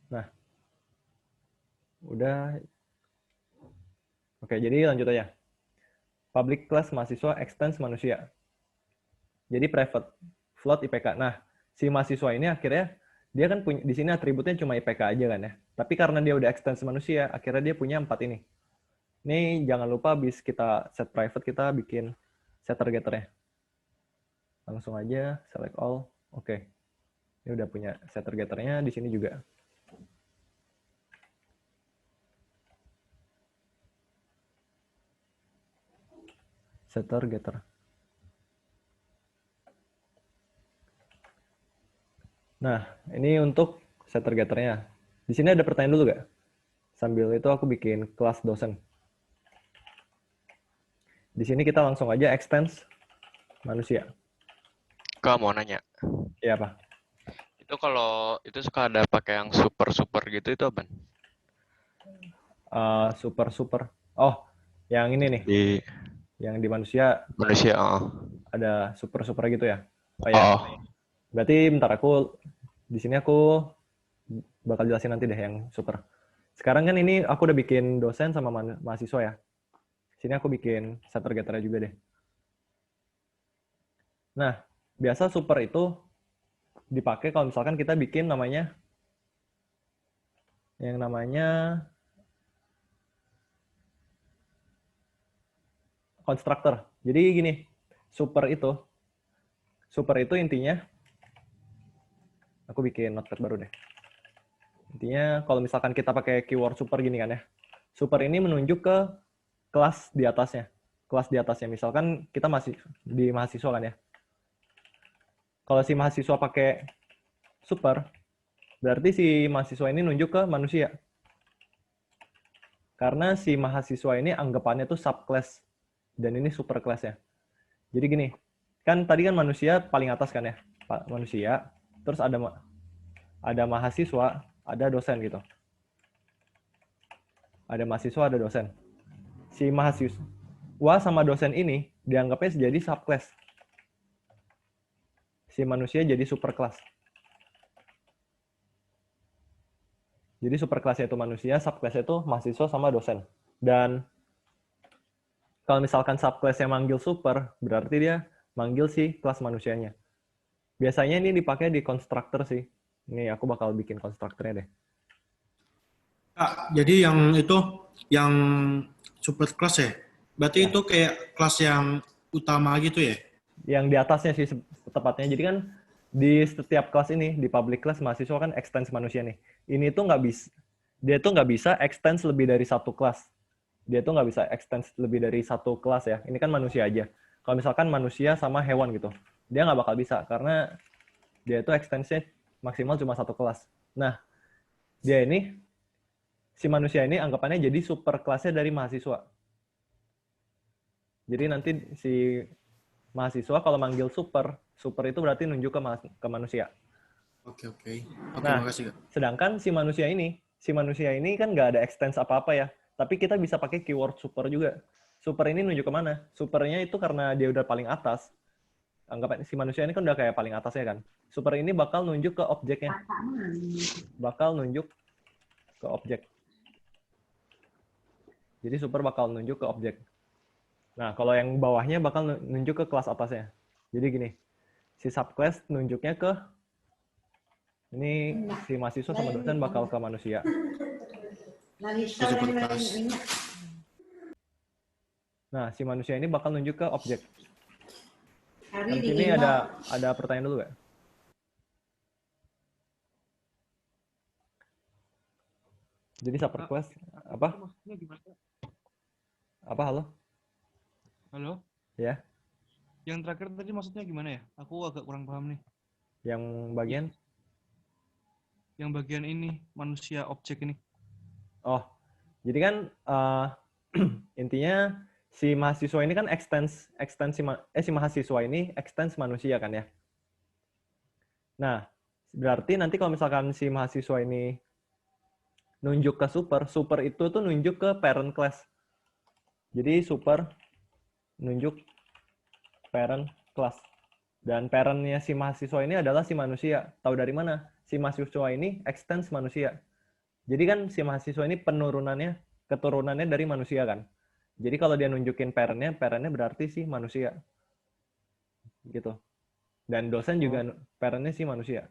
Nah, udah. Oke, jadi lanjut aja. Public class mahasiswa extends manusia. Jadi private float IPK. Nah, si mahasiswa ini akhirnya dia kan punya di sini atributnya cuma IPK aja kan ya. Tapi karena dia udah extends manusia, akhirnya dia punya 4 ini. Ini jangan lupa habis kita set private kita bikin setter getternya. Langsung aja select all. Oke. Ini udah punya setter getternya di sini juga. Setter getter. Nah, ini untuk setter getternya. Di sini ada pertanyaan dulu gak? Sambil itu aku bikin kelas dosen. Di sini kita langsung aja extends manusia. Kak mau nanya. Iya apa? Itu kalau itu suka ada pakai yang super gitu itu apa? Super. Oh, yang ini nih. Di Yang di manusia manusia. ada super gitu ya. Oh ya. Oh. Berarti bentar aku di sini aku bakal jelasin nanti deh yang super. Sekarang kan ini aku udah bikin dosen sama mahasiswa ya. Sini aku bikin setter getternya juga deh. Nah, biasa super itu dipakai kalau misalkan kita bikin namanya yang namanya constructor. Jadi gini, super itu intinya aku bikin notepad baru deh. Intinya kalau misalkan kita pakai keyword super gini kan ya. Super ini menunjuk ke kelas di atasnya. Kelas di atasnya misalkan kita masih di mahasiswa kan ya. Kalau si mahasiswa pakai super, berarti si mahasiswa ini nunjuk ke manusia. Karena si mahasiswa ini anggapannya tuh subclass dan ini super class ya. Jadi gini, kan tadi kan manusia paling atas kan ya, Pak manusia. Terus ada mahasiswa, ada dosen gitu. Ada mahasiswa, ada dosen. Si mahasiswa sama dosen ini dianggapnya jadi subclass. Si manusia jadi superclass. Jadi superclassnya itu manusia, subclassnya itu mahasiswa sama dosen. Dan kalau misalkan subclassnya manggil super, berarti dia manggil si kelas manusianya. Biasanya ini dipakai di constructor sih. Ini aku bakal bikin constructornya deh. Kak, jadi yang itu yang super class ya? Berarti Ya. itu kayak kelas yang utama gitu ya? Yang di atasnya sih tepatnya. Jadi kan di setiap kelas ini, di public class mahasiswa kan extends manusia nih. Ini tuh nggak bisa, dia tuh nggak bisa extends lebih dari satu kelas. Dia tuh nggak bisa extends lebih dari satu kelas ya. Ini kan manusia aja. Kalau misalkan manusia sama hewan gitu, dia nggak bakal bisa karena dia tuh extensnya maksimal cuma satu kelas. Nah, dia ini, si manusia ini anggapannya jadi super kelasnya dari mahasiswa. Jadi nanti si mahasiswa kalau manggil super itu berarti nunjuk ke manusia. Oke. Oke, Nah, makasih Kak. sedangkan si manusia ini kan nggak ada extends apa-apa ya. Tapi kita bisa pakai keyword super juga. Super ini nunjuk kemana? Supernya itu karena dia udah paling atas. Anggap si manusia ini kan udah kayak paling atasnya kan. Super ini bakal nunjuk ke objeknya. Bakal nunjuk ke objek. Jadi super bakal nunjuk ke objek. Nah, kalau yang bawahnya bakal nunjuk ke kelas atasnya. Jadi gini, si subclass nunjuknya ke ini si mahasiswa sama dosen bakal ke manusia. Super class. Nah, si manusia ini bakal nunjuk ke objek. Dan sini ada pertanyaan dulu gak? Jadi subclass apa? Apa halo? Halo? Ya, Yang terakhir tadi maksudnya gimana ya? Aku agak kurang paham nih. yang bagian Yang bagian ini, manusia objek ini. oh. Jadi kan intinya si mahasiswa ini kan si mahasiswa ini extends manusia kan ya. Nah, berarti nanti kalau misalkan si mahasiswa ini nunjuk ke super itu tuh nunjuk ke parent class. Jadi super nunjuk parent class. Dan parentnya si mahasiswa ini adalah si manusia. Tahu dari mana? Si mahasiswa ini extends manusia. Jadi kan si mahasiswa ini keturunannya dari manusia kan. Jadi kalau dia nunjukin parentnya berarti si manusia. Gitu. Dan dosen juga parentnya si manusia.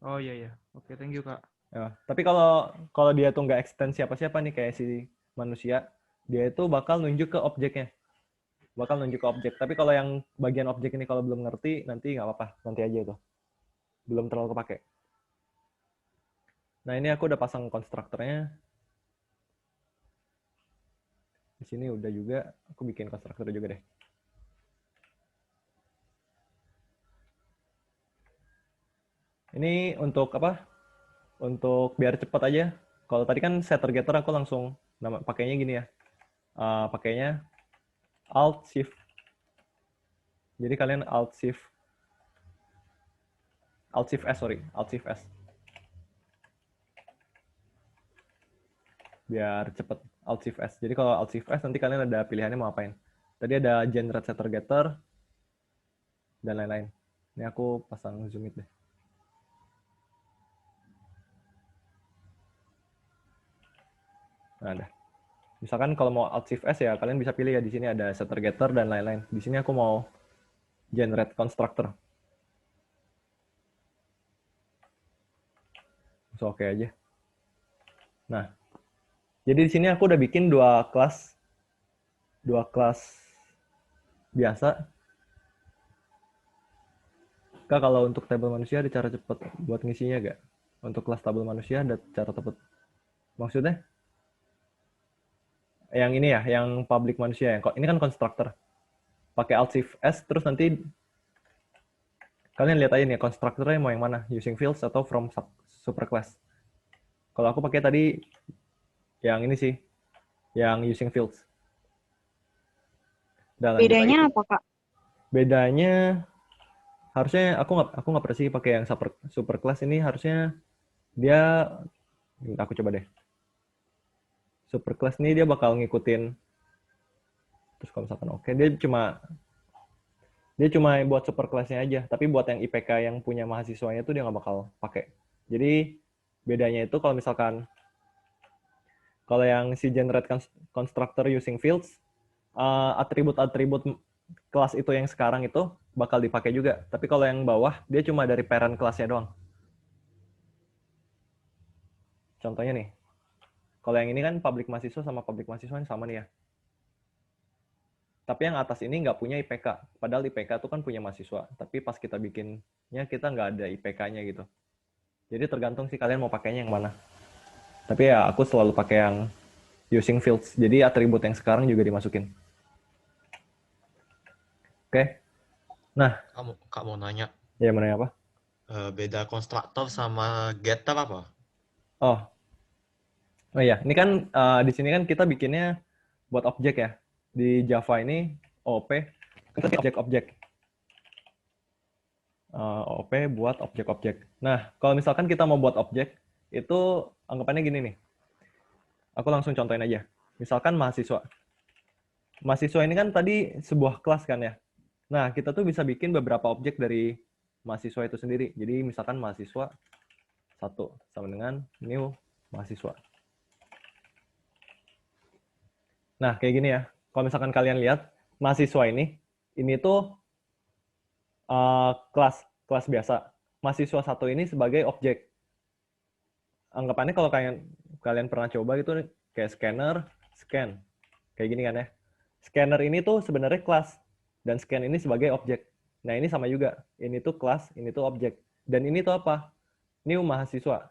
Oh iya iya. Oke, thank you Kak. Ya, tapi kalau dia tuh nggak extend siapa-siapa nih kayak si manusia, dia itu bakal nunjuk ke objeknya. Bakal nunjuk ke objek. Tapi kalau yang bagian objek ini kalau belum ngerti, nanti nggak apa-apa. Nanti aja itu. Belum terlalu kepake. Nah, ini aku udah pasang konstruktornya. Di sini udah juga. Aku bikin konstruktor juga deh. Ini untuk apa? Untuk biar cepat aja. Kalau tadi kan setter getter aku langsung pakainya gini ya. Pakainya Alt Shift. Jadi kalian Alt Shift S. Biar cepet Alt Shift S. Jadi kalau Alt Shift S nanti kalian ada pilihannya mau apain. Tadi ada generate setter getter dan lain-lain. Ini aku pasang zoom it deh. Nah, ada. Misalkan kalau mau Alt Shift S ya kalian bisa pilih ya, di sini ada setter getter dan lain-lain. Di sini aku mau generate constructor. So, oke aja. Nah, jadi di sini aku udah bikin dua kelas biasa. Kak, kalau untuk tabel manusia ada cara cepet buat ngisinya gak? Untuk kelas tabel manusia ada cara cepet. Maksudnya? Yang ini ya, yang public manusia. Ini kan constructor. Pakai Alt Shift S, terus nanti kalian lihat aja nih, constructornya mau yang mana? Using fields atau from superclass. Kalau aku pakai tadi yang ini sih, yang using fields. Bedanya apa, Kak? Bedanya harusnya aku nggak pernah sih pakai yang superclass ini, harusnya dia, aku coba deh. Superclass ini dia bakal ngikutin, terus kalau misalkan oke, dia cuma buat superclassnya aja, tapi buat yang IPK yang punya mahasiswanya tuh dia nggak bakal pakai. Jadi bedanya itu kalau misalkan kalau yang si generate constructor using fields, atribut-atribut kelas itu yang sekarang itu bakal dipakai juga. Tapi kalau yang bawah dia cuma dari parent kelasnya doang. Contohnya nih, kalau yang ini kan public mahasiswa sama public mahasiswa sama nih ya. Tapi yang atas ini nggak punya IPK. Padahal IPK itu kan punya mahasiswa. Tapi pas kita bikinnya, kita nggak ada IPK-nya gitu. Jadi tergantung sih kalian mau pakainya yang mana. Tapi ya aku selalu pakai yang using fields. Jadi atribut yang sekarang juga dimasukin. Oke. Nah. Kak mau nanya. Ya, mau nanya apa? Beda konstruktor sama getter apa? Oh iya, ini kan di sini kan kita bikinnya buat objek ya. Di Java ini OOP kita objek-objek. OOP buat objek-objek. Nah, kalau misalkan kita mau buat objek, itu anggapannya gini nih. Aku langsung contohin aja. Misalkan mahasiswa. Mahasiswa ini kan tadi sebuah kelas kan ya. Nah, kita tuh bisa bikin beberapa objek dari mahasiswa itu sendiri. Jadi misalkan mahasiswa 1 sama dengan new mahasiswa. Nah, kayak gini ya. Kalau misalkan kalian lihat, mahasiswa ini tuh kelas biasa. Mahasiswa 1 ini sebagai objek. Anggapannya kalau kalian pernah coba gitu, kayak scanner, scan. Kayak gini kan ya. Scanner ini tuh sebenarnya kelas. Dan scan ini sebagai objek. Nah, ini sama juga. Ini tuh kelas, ini tuh objek. Dan ini tuh apa? New mahasiswa.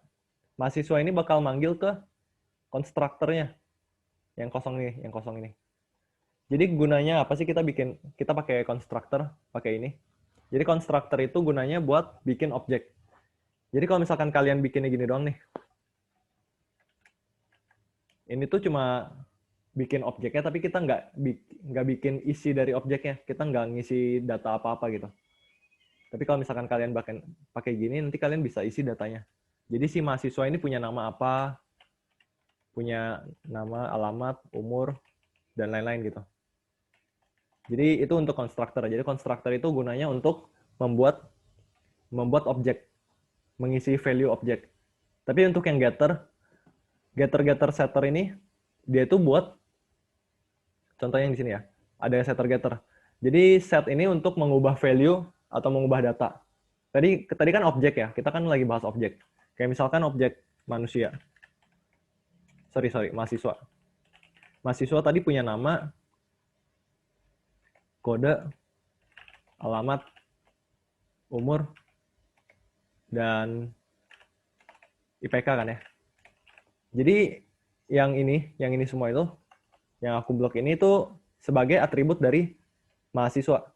Mahasiswa ini bakal manggil ke konstruktornya. Yang kosong ini. Jadi gunanya apa sih kita pakai konstruktor, pakai ini. Jadi konstruktor itu gunanya buat bikin objek. Jadi kalau misalkan kalian bikinnya gini doang nih. Ini tuh cuma bikin objeknya, tapi kita nggak bikin isi dari objeknya. Kita nggak ngisi data apa-apa gitu. Tapi kalau misalkan kalian pakai gini, nanti kalian bisa isi datanya. Jadi si mahasiswa ini punya nama apa, punya nama, alamat, umur, dan lain-lain gitu. Jadi itu untuk konstruktor. Jadi konstruktor itu gunanya untuk membuat objek, mengisi value objek. Tapi untuk yang getter setter ini dia itu buat contohnya yang di sini ya. Ada setter getter. Jadi set ini untuk mengubah value atau mengubah data. Tadi kan objek ya. Kita kan lagi bahas objek. Kayak misalkan objek manusia. Sorry, mahasiswa. Mahasiswa tadi punya nama, kode, alamat, umur, dan IPK kan ya. Jadi yang ini semua itu, yang aku blok ini itu sebagai atribut dari mahasiswa.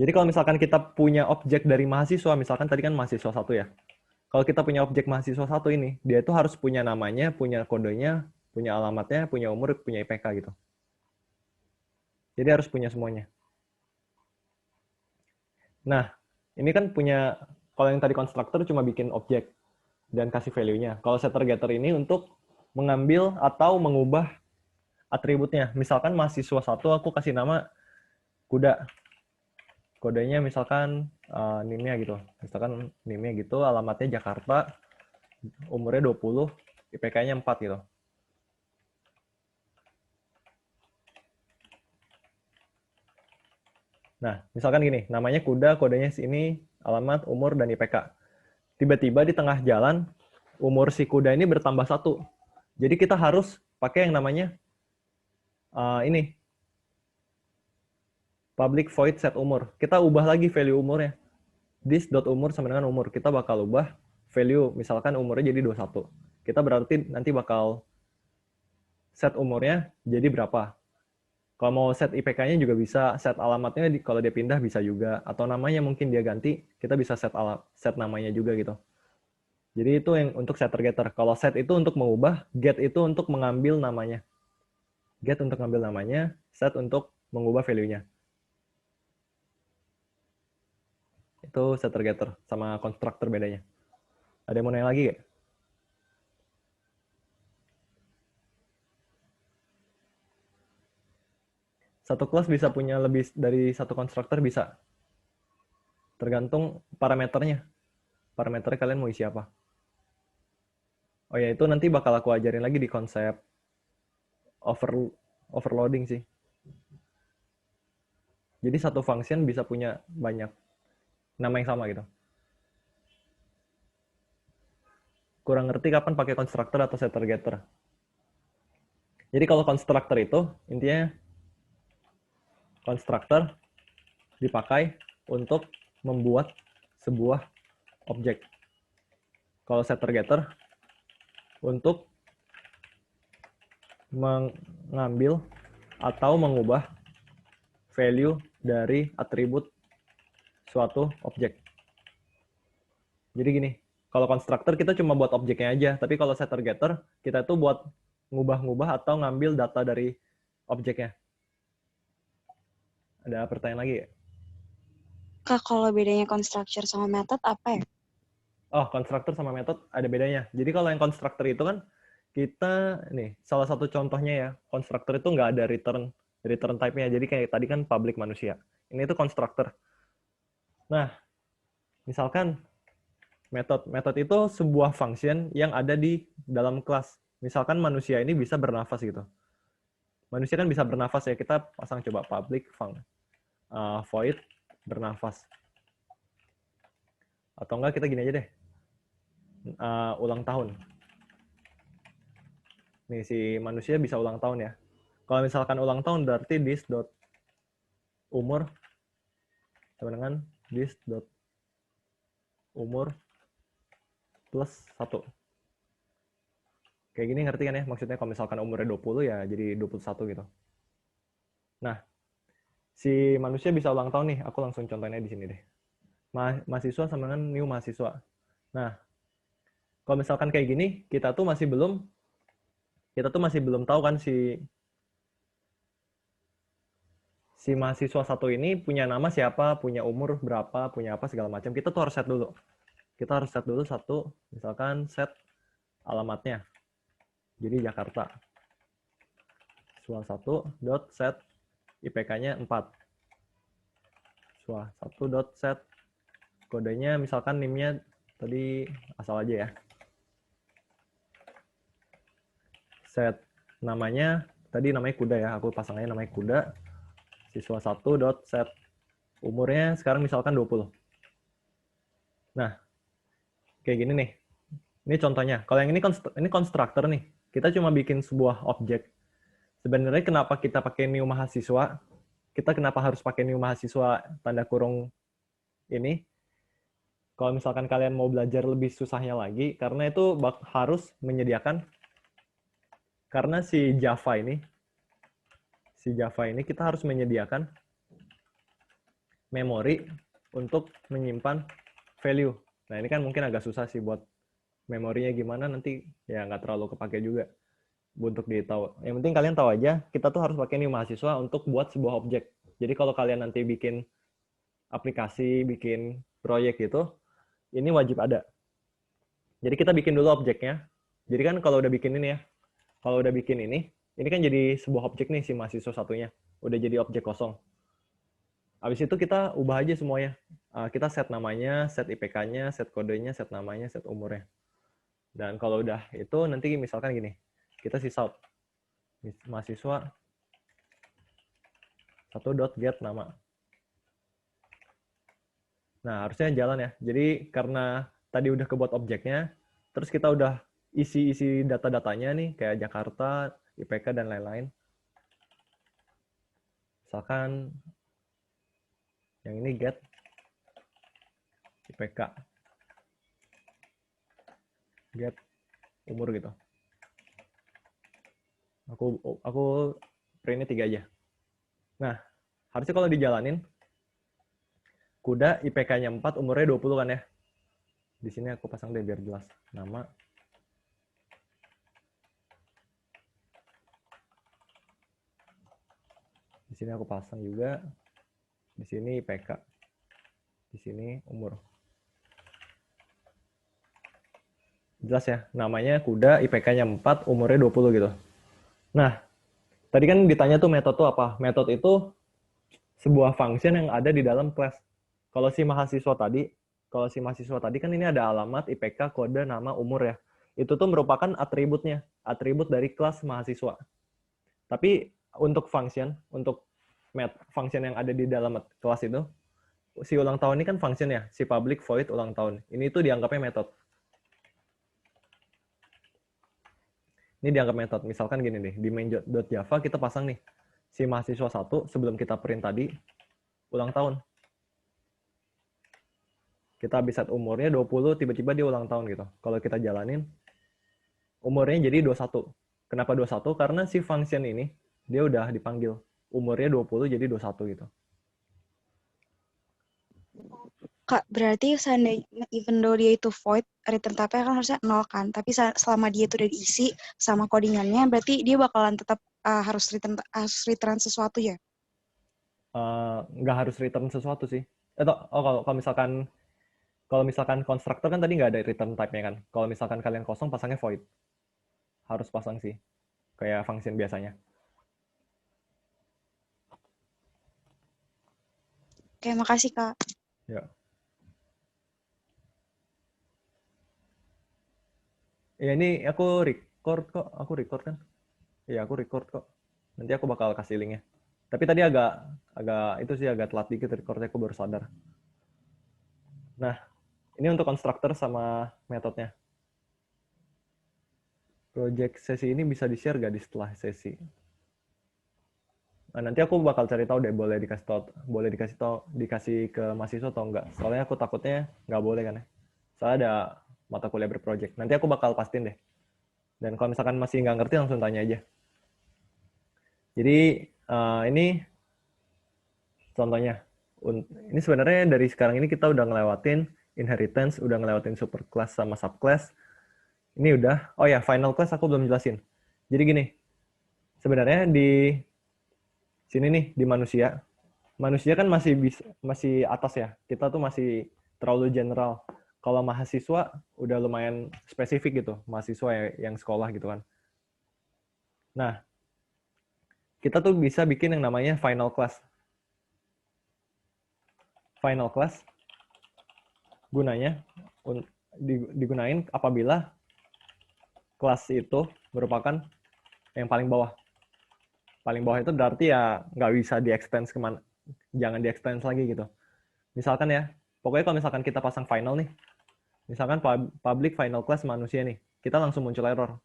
Jadi kalau misalkan kita punya objek dari mahasiswa, misalkan tadi kan mahasiswa 1 ya. Kalau kita punya objek mahasiswa 1 ini, dia itu harus punya namanya, punya kodenya, punya alamatnya, punya umur, punya IPK gitu. Jadi harus punya semuanya. Nah, ini kan punya, kalau yang tadi konstruktor cuma bikin objek dan kasih value-nya. Kalau setter getter ini untuk mengambil atau mengubah atributnya. Misalkan mahasiswa 1 aku kasih nama kuda. Kodenya misalkan NIM-nya gitu. Misalkan NIM-nya gitu, alamatnya Jakarta, umurnya 20, IPK-nya 4 gitu. Nah, misalkan gini, namanya kuda, kodenya sini, alamat, umur, dan IPK. Tiba-tiba di tengah jalan, umur si kuda ini bertambah 1. Jadi kita harus pakai yang namanya ini, public void set umur. Kita ubah lagi value umurnya. This.umur sama dengan umur. Kita bakal ubah value, misalkan umurnya jadi 21. Kita berarti nanti bakal set umurnya jadi berapa. Kalau mau set IPK-nya juga bisa, set alamatnya kalau dia pindah bisa juga, atau namanya mungkin dia ganti, kita bisa set namanya juga gitu. Jadi itu yang untuk setter getter. Kalau set itu untuk mengubah, get itu untuk mengambil namanya. Get untuk mengambil namanya, set untuk mengubah value-nya. Itu setter getter sama constructor bedanya. Ada yang mau nanya lagi nggak? Satu kelas bisa punya lebih dari satu konstruktor bisa. Tergantung parameternya. Parameternya kalian mau isi apa. Oh ya, itu nanti bakal aku ajarin lagi di konsep overloading sih. Jadi satu function bisa punya banyak nama yang sama gitu. Kurang ngerti kapan pakai constructor atau setter getter. Jadi kalau constructor itu intinya constructor dipakai untuk membuat sebuah objek. Kalau setter getter untuk mengambil atau mengubah value dari atribut suatu objek. Jadi gini, kalau constructor kita cuma buat objeknya aja, tapi kalau setter getter kita tuh buat ngubah-ngubah atau ngambil data dari objeknya. Ada pertanyaan lagi ya? Kak, kalau bedanya constructor sama method apa ya? Oh, constructor sama method ada bedanya. Jadi kalau yang constructor itu kan kita nih salah satu contohnya ya, constructor itu nggak ada return type-nya. Jadi kayak tadi kan public manusia. Ini itu constructor. Nah, misalkan method itu sebuah function yang ada di dalam kelas. Misalkan manusia ini bisa bernafas gitu. Manusia kan bisa bernafas ya. Kita pasang coba public void bernafas. Atau enggak kita gini aja deh. Ulang tahun. Nih si manusia bisa ulang tahun ya. Kalau misalkan ulang tahun berarti this dot umur sama dengan this dot umur plus 1. Kayak gini ngerti kan ya? Maksudnya kalau misalkan umurnya 20 ya jadi 21 gitu. Nah, si manusia bisa ulang tahun nih. Aku langsung contohnya di sini deh. Mahasiswa sama dengan new mahasiswa. Nah, kalau misalkan kayak gini, kita tuh masih belum tahu kan si mahasiswa 1 ini punya nama siapa, punya umur berapa, punya apa segala macam. Kita tuh harus set dulu. Kita harus set dulu satu, misalkan set alamatnya. Jadi Jakarta. Siswa 1 dot set IPK-nya 4. Siswa 1 dot set kodenya misalkan NIM-nya tadi asal aja ya. set namanya, tadi namanya kuda ya, aku pasangnya namanya kuda, siswa1 dot set umurnya sekarang misalkan 20. Nah, kayak gini nih. Ini contohnya. Kalau yang ini konstruktor nih. Kita cuma bikin sebuah objek. Sebenarnya kenapa kita pakai new mahasiswa? Kita kenapa harus pakai new mahasiswa tanda kurung ini? Kalau misalkan kalian mau belajar lebih susahnya lagi, karena itu harus menyediakan, karena si Java ini kita harus menyediakan memori untuk menyimpan value. Nah, ini kan mungkin agak susah sih buat memorinya gimana, nanti ya nggak terlalu kepake juga untuk ditahu. Yang penting kalian tahu aja, kita tuh harus pakai new mahasiswa untuk buat sebuah objek. Jadi kalau kalian nanti bikin aplikasi, bikin proyek gitu, ini wajib ada. Jadi kita bikin dulu objeknya. Jadi kan kalau udah bikin ini ya, kalau udah bikin ini kan jadi sebuah objek nih si mahasiswa satunya. Udah jadi objek kosong. Habis itu kita ubah aja semuanya. Kita set namanya, set IPK-nya, set kodenya, set namanya, set umurnya. Dan kalau udah itu nanti misalkan gini, kita sysout mahasiswa 1.get nama. Nah, harusnya jalan ya. Jadi karena tadi udah kebuat objeknya, terus kita udah isi data-datanya nih, kayak Jakarta, IPK, dan lain-lain. Misalkan yang ini get IPK, get umur gitu. Aku printnya 3 aja. Nah, harusnya kalau dijalanin, kuda IPK-nya 4, umurnya 20 kan ya. Di sini aku pasang deh biar jelas. Nama. Di sini aku pasang juga. Di sini IPK. Di sini umur. Jelas ya, namanya kuda, IPK-nya 4, umurnya 20 gitu. Nah, tadi kan ditanya tuh metode tuh apa? Metode itu sebuah function yang ada di dalam kelas. Kalau si mahasiswa tadi kan ini ada alamat, IPK, kode, nama, umur ya. Itu tuh merupakan atributnya, atribut dari kelas mahasiswa. Tapi untuk function yang ada di dalam kelas itu, si ulang tahun ini kan function ya, si public void ulang tahun. Ini tuh dianggapnya metode. Ini dianggap metode. Misalkan gini nih, di main.java kita pasang nih, si mahasiswa 1 sebelum kita print tadi, ulang tahun. Kita habis set umurnya 20, tiba-tiba dia ulang tahun gitu. Kalau kita jalanin, umurnya jadi 21. Kenapa 21? Karena si function ini, dia udah dipanggil. Umurnya 20 jadi 21 gitu. Kak, berarti seandainya even though dia itu void, return type-nya kan harusnya 0 kan. Tapi selama dia itu udah diisi sama codingannya, berarti dia bakalan tetap harus return sesuatu ya? Nggak harus return sesuatu sih. Kalau misalkan konstruktor kan tadi nggak ada return type-nya kan. Kalau misalkan kalian kosong, pasangnya void. Harus pasang sih. Kayak function biasanya. Oke, makasih Kak. Ya. Ya ini aku record kok. Aku record kan? Iya, aku record kok. Nanti aku bakal kasih linknya. Tapi tadi agak telat dikit recordnya, aku baru sadar. Nah, ini untuk konstruktor sama metodenya. Project sesi ini bisa di-share nggak di setelah sesi? Nah, nanti aku bakal cari tahu deh, boleh dikasih ke mahasiswa atau enggak. Soalnya aku takutnya nggak boleh kan ya. Soalnya ada mata kuliah berproject. Nanti aku bakal pastiin deh. Dan kalau misalkan masih nggak ngerti, langsung tanya aja. Jadi, ini contohnya. Ini sebenarnya dari sekarang ini kita udah ngelewatin inheritance, udah ngelewatin superclass sama subclass. Ini udah, oh ya, final class aku belum jelasin. Jadi gini, sebenarnya di sini nih, di manusia kan masih atas ya. Kita tuh masih terlalu general. Kalau mahasiswa udah lumayan spesifik gitu, mahasiswa yang sekolah gitu kan. Nah, kita tuh bisa bikin yang namanya final class. Final class gunanya digunain apabila kelas itu merupakan Yang paling bawah. Paling bawah itu berarti ya nggak bisa di-extend kemana, jangan di-extend lagi gitu. Misalkan ya, pokoknya kalau misalkan kita pasang final nih, misalkan public final class manusia nih, kita langsung muncul error.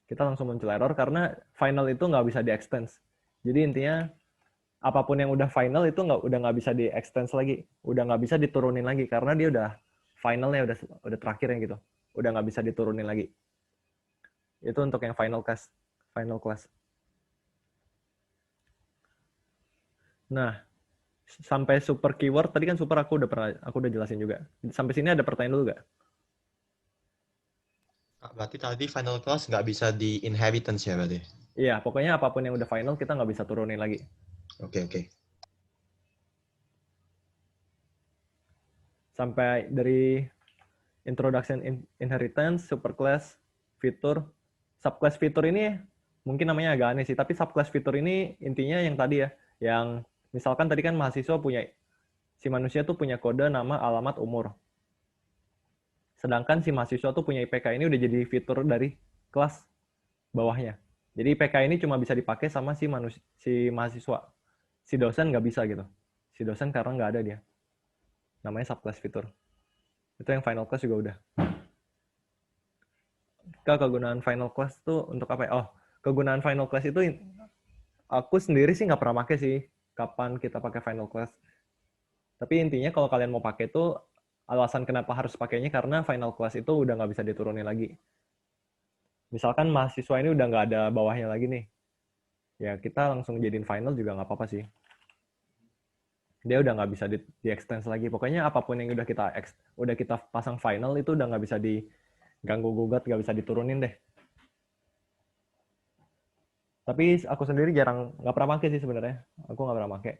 Kita langsung muncul error karena final itu nggak bisa di-extend. Jadi intinya, apapun yang udah final itu udah nggak bisa di-extend lagi, udah nggak bisa diturunin lagi karena dia udah finalnya udah terakhirnya gitu, udah nggak bisa diturunin lagi. Itu untuk yang final class. Nah, sampai super keyword tadi kan super aku udah jelasin juga. Sampai sini ada pertanyaan dulu nggak? Berarti tadi final class nggak bisa di inheritance ya berarti? Iya, pokoknya apapun yang udah final kita nggak bisa turunin lagi. Oke. Sampai dari introduction inheritance, superclass, fitur, subclass fitur ini mungkin namanya agak aneh sih, tapi subclass fitur ini intinya yang tadi ya, yang misalkan tadi kan mahasiswa si manusia tuh punya kode, nama, alamat, umur. Sedangkan si mahasiswa tuh punya IPK, ini udah jadi fitur dari kelas bawahnya. Jadi IPK ini cuma bisa dipakai sama si mahasiswa. Si dosen nggak bisa gitu. Si dosen karena nggak ada dia. Namanya subclass fitur. Itu yang final class juga udah. Kegunaan final class tuh untuk apa ya? Oh, kegunaan final class itu aku sendiri sih nggak pernah pakai sih. Kapan kita pakai final class. Tapi intinya kalau kalian mau pakai tuh, alasan kenapa harus pakainya karena final class itu udah nggak bisa diturunin lagi. Misalkan mahasiswa ini udah nggak ada bawahnya lagi nih. Ya kita langsung jadiin final juga nggak apa-apa sih. Dia udah nggak bisa di-extend lagi. Pokoknya apapun yang udah kita pasang final itu udah nggak bisa diganggu gugat, nggak bisa diturunin deh. Tapi aku sendiri nggak pernah pakai sih sebenarnya. Aku nggak pernah pakai.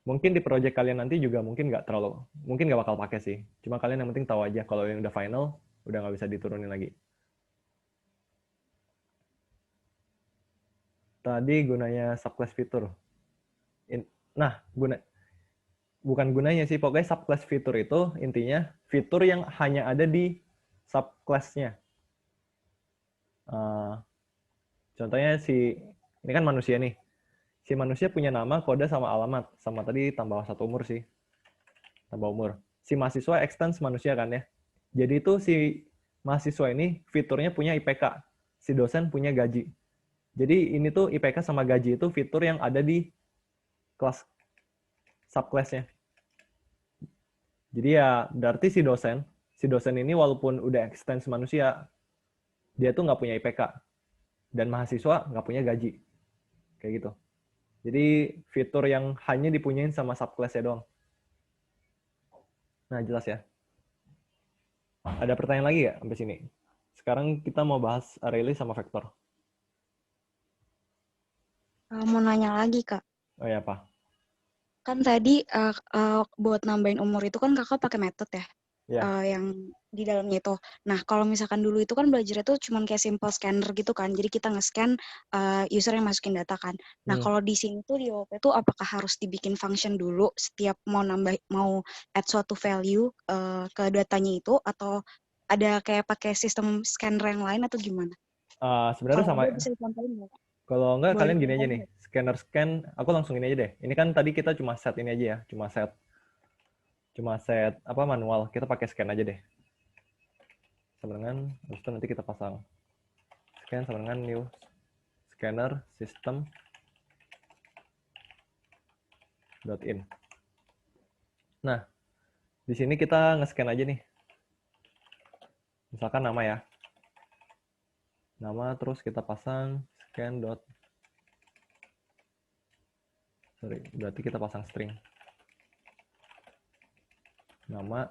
Mungkin di project kalian nanti juga mungkin nggak bakal pakai sih. Cuma kalian yang penting tahu aja kalau yang udah final udah nggak bisa diturunin lagi. Tadi gunanya subclass fitur. Nah, bukan gunanya sih, pokoknya subclass fitur itu intinya fitur yang hanya ada di subclass-nya. Contohnya ini kan manusia nih. Si manusia punya nama, kode, sama alamat. Sama tadi tambah 1 umur sih. Tambah umur. Si mahasiswa extends manusia kan ya. Jadi itu si mahasiswa ini fiturnya punya IPK. Si dosen punya gaji. Jadi ini tuh IPK sama gaji itu fitur yang ada di kelas subclass-nya. Jadi ya berarti si dosen ini walaupun udah extends manusia, dia tuh nggak punya IPK. Dan mahasiswa nggak punya gaji. Kayak gitu. Jadi fitur yang hanya dipunyain sama subclass-nya doang. Nah, jelas ya. Ada pertanyaan lagi nggak sampai sini? Sekarang kita mau bahas ArrayList sama vektor. Mau nanya lagi, Kak. Oh ya, apa? Kan tadi buat nambahin umur itu kan kakak pakai metode ya? Ya. Yang di dalamnya itu. Nah, kalau misalkan dulu itu kan belajarnya tuh cuman kayak simple scanner gitu kan. Jadi kita nge-scan user yang masukin data kan. Nah, kalau di sini tuh di OOP tuh apakah harus dibikin function dulu setiap mau add suatu value ke datanya itu, atau ada kayak pakai sistem scanner yang lain atau gimana? Sebenarnya Kalau sama. bisa dicontohin nggak? Kalau enggak, Boleh kalian gini aja dicontohin nih. nggak? Scan, aku langsung ini aja deh. Ini kan tadi kita cuma set ini aja ya. Cuma set apa manual. Kita pakai scan aja deh. Sama dengan, terus itu nanti kita pasang. Scan sama dengan new scanner system .in. Nah, di sini kita nge-scan aja nih. Misalkan nama ya. Nama, terus kita pasang scan dot. Sorry, berarti kita pasang string. Nama.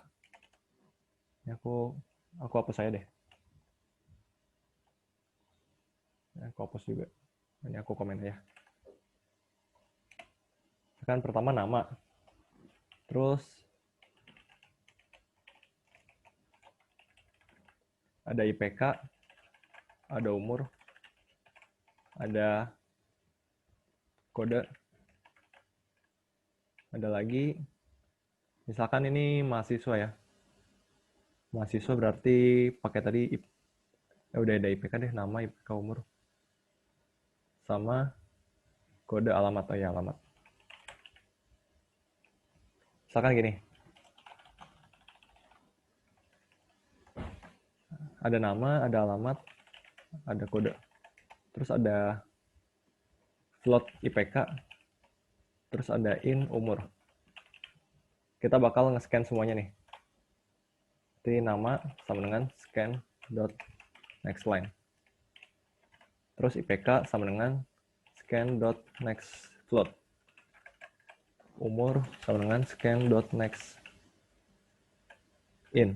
Ini aku hapus saya deh. Aku hapus juga. Ini aku komen aja. Kan pertama nama. Terus ada IPK, ada umur, ada kode, ada lagi, misalkan ini mahasiswa ya. Mahasiswa berarti pakai tadi Udah ada IPK deh, nama, IPK, umur. Sama kode alamat. Oh ya, alamat. Misalkan gini. Ada nama, ada alamat, ada kode. Terus ada float IPK, terus ada in, umur. Kita bakal nge-scan semuanya nih. Jadi nama sama dengan scan dot next line. Terus IPK sama dengan scan dot next float. Umur sama dengan scan dot next in.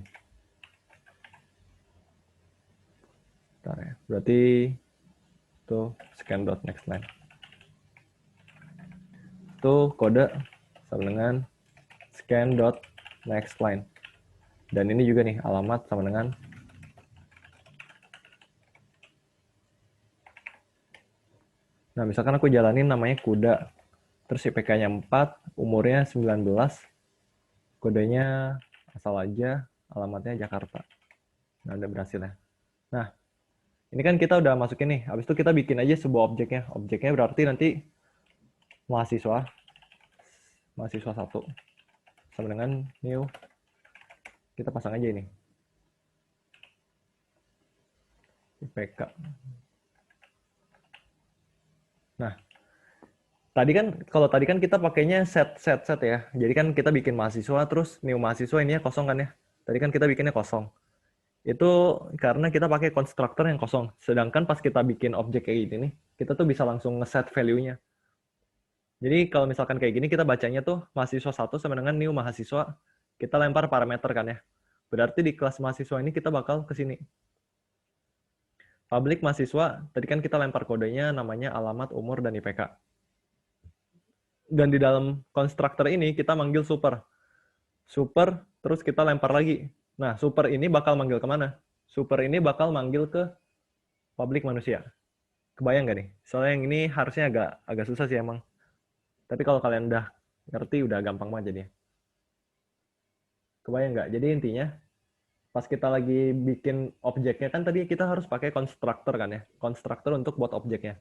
Bentar ya. Berarti itu scan dot next line. Itu kode sama dengan scan dot next line. Dan ini juga nih alamat sama dengan nah, misalkan aku jalanin namanya kuda. Terus IPK-nya 4, umurnya 19, kodenya asal aja, alamatnya Jakarta. Nah, udah berhasil ya. Nah, ini kan kita udah masukin nih. Habis itu kita bikin aja sebuah objeknya. Objeknya berarti nanti mahasiswa 1 sama dengan new. Kita pasang aja ini. IPK. Nah, kalau tadi kan kita pakainya set ya. Jadi kan kita bikin mahasiswa, terus new mahasiswa ini ya kosong kan ya. Tadi kan kita bikinnya kosong. Itu karena kita pakai konstruktor yang kosong. Sedangkan pas kita bikin objek kayak gini nih, kita tuh bisa langsung nge-set value-nya. Jadi kalau misalkan kayak gini, kita bacanya tuh mahasiswa 1 sama dengan new mahasiswa, kita lempar parameter kan ya. Berarti di kelas mahasiswa ini kita bakal ke sini. Public mahasiswa, tadi kan kita lempar kodenya, namanya, alamat, umur, dan IPK. Dan di dalam konstruktor ini kita manggil super. Super, terus kita lempar lagi. Nah, super ini bakal manggil kemana? Super ini bakal manggil ke public manusia. Kebayang nggak nih? Soalnya yang ini harusnya agak susah sih emang. Tapi kalau kalian udah ngerti, udah gampang banget jadinya. Kebayang nggak? Jadi intinya, pas kita lagi bikin objeknya, kan tadi kita harus pakai konstruktor kan ya? Konstruktor untuk buat objeknya.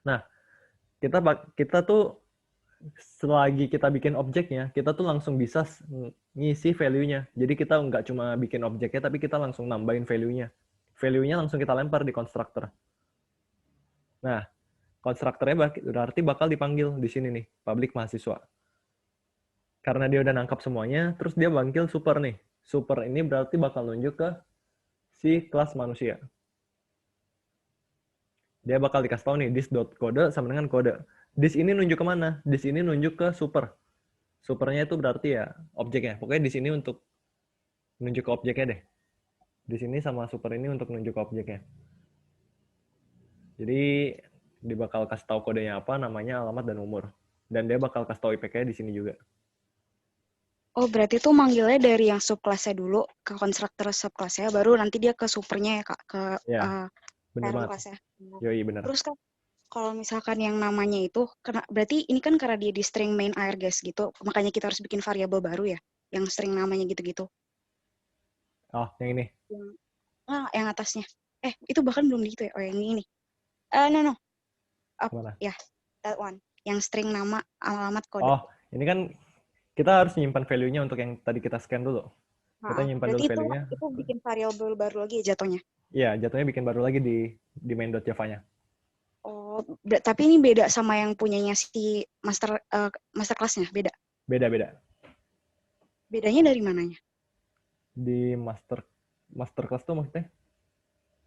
Nah, kita tuh selagi kita bikin objeknya, kita tuh langsung bisa ngisi value-nya. Jadi kita nggak cuma bikin objeknya, tapi kita langsung nambahin value-nya. Value-nya langsung kita lempar di konstruktor. Nah, konstruktornya berarti bakal dipanggil di sini nih, public mahasiswa. Karena dia udah nangkap semuanya, terus dia panggil super nih. Super ini berarti bakal nunjuk ke si kelas manusia. Dia bakal dikasih tahu nih, this.kode sama dengan kode. This ini nunjuk kemana? This ini nunjuk ke super. Supernya itu berarti ya objeknya. Pokoknya di sini untuk nunjuk ke objeknya deh. Di sini sama super ini untuk nunjuk ke objeknya. Jadi dia bakal kasih tahu kodenya apa, namanya, alamat, dan umur. Dan dia bakal kasih tahu IPK-nya di sini juga. Oh, berarti tuh manggilnya dari yang subclass-nya dulu ke konstruktor subclass-nya, baru nanti dia ke supernya ya, Kak, ke Ya, bener parent banget. class-nya. Yoi, bener. Terus kan kalau misalkan yang namanya itu, berarti ini kan karena dia di string main air gas gitu, makanya kita harus bikin variabel baru ya, yang string namanya gitu-gitu. Oh, yang ini. Yang atasnya. Itu bahkan belum gitu ya. Oh, yang ini. No. Mana? Ya, that one. Yang string nama, alamat, kode. Oh, ini kan kita harus nyimpan value-nya untuk yang tadi kita scan dulu. Kita nyimpan dulu berarti value-nya. itu bikin variabel baru lagi ya jatuhnya? Iya, jatuhnya bikin baru lagi di main.java-nya. Oh, tapi ini beda sama yang punyanya si master class-nya, beda? Beda. Bedanya dari mananya? Di master class tuh maksudnya?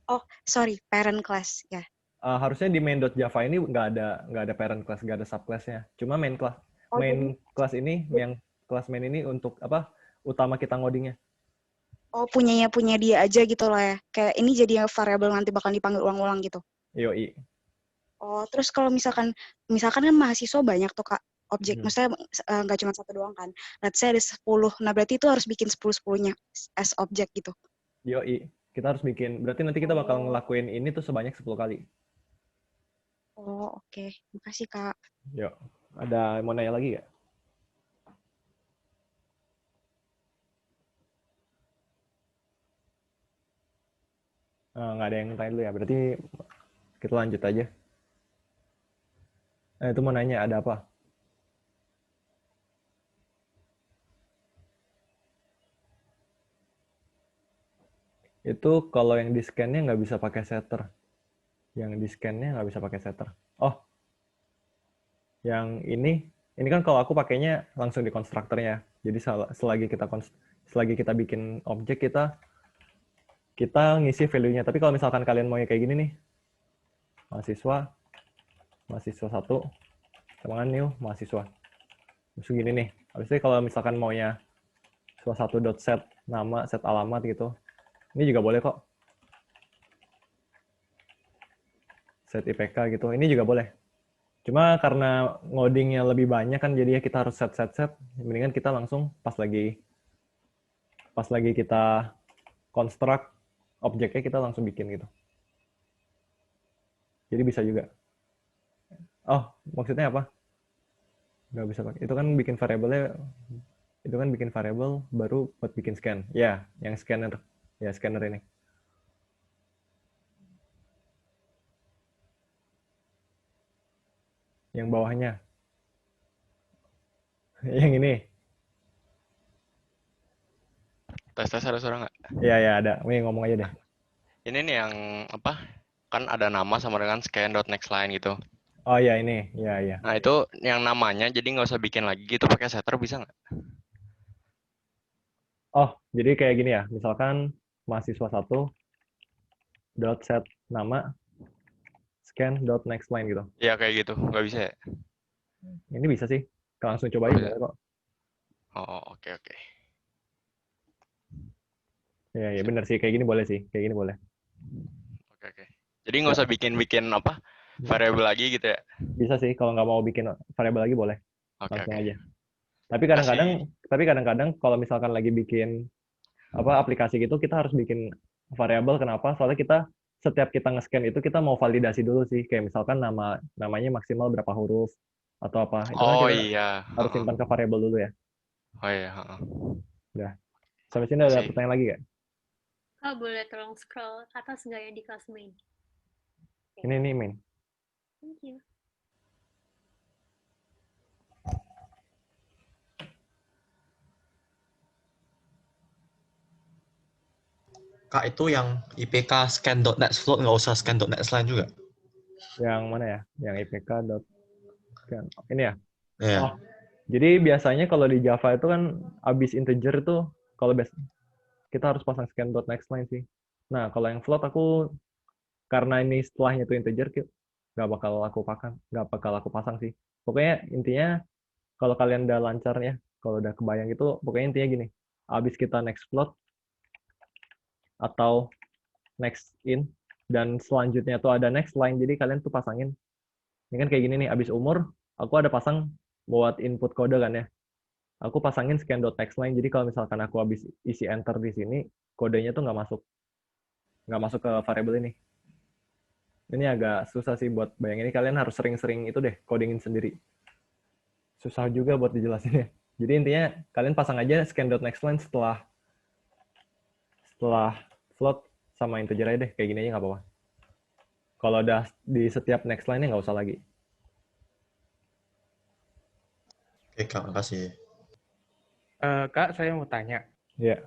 Oh, sorry, parent class ya. Harusnya di main.java ini nggak ada parent class, nggak ada subclass-nya. Cuma main class ini, yang kelas main ini untuk apa? Utama kita ngodingnya. Oh, punya dia aja gitu lah ya. Kayak ini jadi variabel nanti bakal dipanggil ulang-ulang gitu. Yoi. Oh, terus kalau misalkan kan mahasiswa banyak tuh, Kak, objek. Maksudnya nggak cuma satu doang kan. Let's say ada 10. Nah, berarti itu harus bikin 10-10-nya as objek gitu. Yoi. Kita harus bikin, berarti nanti kita bakal ngelakuin ini tuh sebanyak 10 kali. Oh, oke. Makasih, Kak. Yuk. Ada mau nanya lagi nggak? Nggak ada yang tanya dulu ya. Berarti kita lanjut aja. Itu mau nanya ada apa? Itu kalau yang di scan-nya nggak bisa pakai setter. Yang di scan-nya nggak bisa pakai setter. Oh, yang ini kan kalau aku pakainya langsung di konstruktornya. Jadi selagi kita bikin objek, kita ngisi value-nya. Tapi kalau misalkan kalian mau kayak gini nih, mahasiswa 1, sama new mahasiswa. Terus gini nih. Habis itu kalau misalkan maunya mahasiswa 1.set nama, set alamat gitu, ini juga boleh kok. Set IPK gitu, ini juga boleh. Cuma karena ngodingnya lebih banyak kan, jadi kita harus set. Mendingan kita langsung pas lagi kita construct objeknya, kita langsung bikin gitu. Jadi bisa juga. Oh, maksudnya apa? Nggak bisa pakai. Itu kan bikin variable baru buat bikin scan. Ya, yang scanner. Ya, scanner ini. Yang bawahnya. Yang ini. Tes ada suara nggak? Iya, ada. Wih, ngomong aja deh. Ini nih yang apa? Kan ada nama sama dengan scan.nextLine gitu. Oh iya, ini. Iya. Nah itu yang namanya jadi nggak usah bikin lagi gitu pakai setter bisa nggak? Oh, jadi kayak gini ya. Misalkan mahasiswa 1 .set nama scan.nextLine gitu. Iya kayak gitu, nggak bisa ya? Ini bisa sih. Langsung coba aja Bisa. boleh kok. Oh oke. Iya, benar sih. Kayak gini boleh sih. Kayak gini boleh. Oke. Jadi nggak usah bikin apa variable lagi gitu ya? Bisa sih. Kalau nggak mau bikin variable lagi boleh. Oke. Langsung aja. Tapi kadang-kadang kalau misalkan lagi bikin aplikasi gitu, kita harus bikin variabel. Kenapa? Soalnya setiap kita nge-scan itu kita mau validasi dulu sih. Kayak misalkan namanya maksimal berapa huruf atau apa. Itu kan Oh kita iya. harus simpan ke variabel dulu ya. Oh iya. Udah. Sampai sini ada Masih. pertanyaan lagi nggak? Kak, boleh tolong scroll ke atas nggak yang di kelas main? Ini nih, main. Thank you. Kak, itu yang IPK scan.net float nggak usah scan.net line juga? Yang mana ya? Yang IPK. Ini ya? Iya. Oh, jadi biasanya kalau di Java itu kan abis integer itu, kalau kita harus pasang scan.nextLine sih. Nah, kalau yang float karena ini setelahnya itu integer, nggak bakal aku pasang sih. Pokoknya intinya kalau kalian udah lancar ya, kalau udah kebayang itu, pokoknya intinya gini. Abis kita next float atau next in, dan selanjutnya tuh ada next line, jadi kalian tuh pasangin. Ini kan kayak gini nih, abis umur, aku ada pasang buat input kode kan ya. Aku pasangin scan.nextLine, jadi kalau misalkan aku habis isi enter di sini, kodenya tuh nggak masuk ke variable ini. Ini agak susah sih buat bayangin. Ini kalian harus sering-sering itu deh, codingin sendiri. Susah juga buat dijelasinnya. Jadi intinya kalian pasang aja scan.nextLine setelah float sama integer aja deh, kayak gini aja nggak apa-apa. Kalau udah di setiap next line-nya nggak usah lagi. Oke, Kak, makasih. Kak, saya mau tanya. Iya.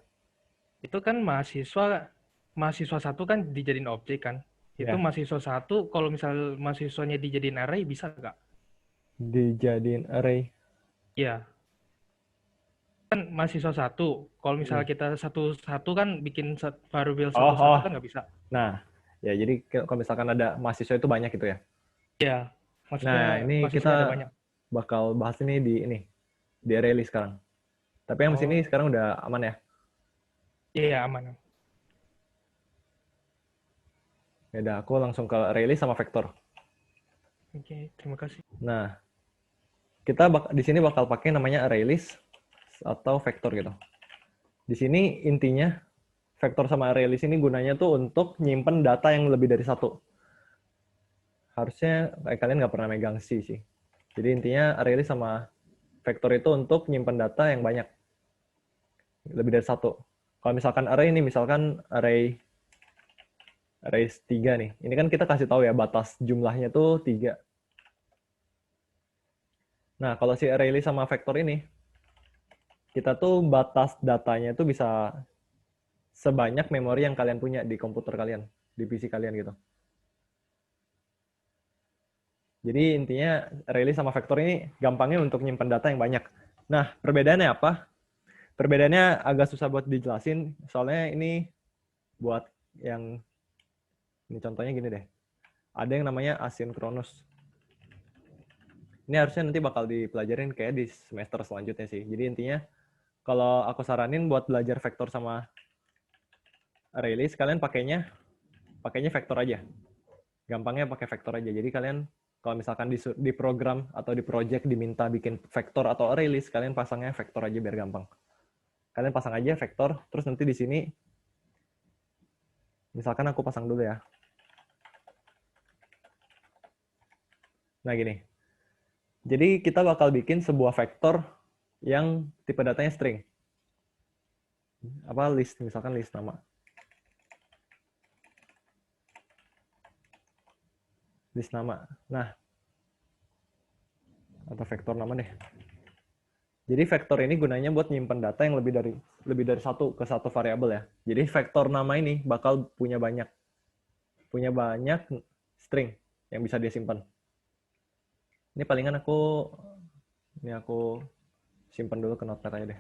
Itu kan mahasiswa 1 kan dijadiin objek kan? Itu Ya. mahasiswa 1, kalau misal mahasiswanya dijadiin array, bisa nggak? Dijadiin array. Iya. Kan mahasiswa 1, kalau misalnya kita satu kan bikin variable satu-satu kan nggak bisa. Nah, ya jadi kalau misalkan ada mahasiswa itu banyak gitu ya. Iya. Maksudnya Nah, ini mahasiswa kita ada banyak. bakal bahas ini di array list sekarang. Tapi yang di sini sekarang udah aman ya? Iya, aman. Ya udah, aku langsung ke array list sama vektor. Oke, terima kasih. Nah, kita di sini bakal pakai namanya array list atau vektor gitu. Di sini intinya vektor sama array list ini gunanya tuh untuk nyimpen data yang lebih dari satu. Harusnya kalian nggak pernah megang C sih. Jadi intinya array list sama vektor itu untuk nyimpen data yang banyak. Lebih dari satu. Kalau misalkan array ini, misalkan array raise 3 nih. Ini kan kita kasih tahu ya, batas jumlahnya tuh 3. Nah, kalau si array list sama vektor ini, kita tuh batas datanya tuh bisa sebanyak memori yang kalian punya di komputer kalian, di PC kalian gitu. Jadi intinya array list sama vektor ini gampangnya untuk nyimpan data yang banyak. Nah, perbedaannya apa? Perbedaannya agak susah buat dijelasin, soalnya ini buat yang, ini contohnya gini deh. Ada yang namanya asinkronus. Ini harusnya nanti bakal dipelajarin kayak di semester selanjutnya sih. Jadi intinya, kalau aku saranin buat belajar vektor sama array list, kalian pakainya vektor aja. Gampangnya pakai vektor aja. Jadi kalian kalau misalkan di program atau di project diminta bikin vektor atau array list, kalian pasangnya vektor aja biar gampang. Kalian pasang aja vektor, terus nanti di sini, misalkan aku pasang dulu ya. Nah gini. Jadi kita bakal bikin sebuah vektor yang tipe datanya string. Apa list, misalkan list nama. List nama. Nah, atau vektor nama deh. Jadi vektor ini gunanya buat nyimpan data yang lebih dari satu ke satu variabel ya. Jadi vektor nama ini bakal punya banyak string yang bisa dia simpan. Ini palingan aku simpan dulu ke notepad aja deh.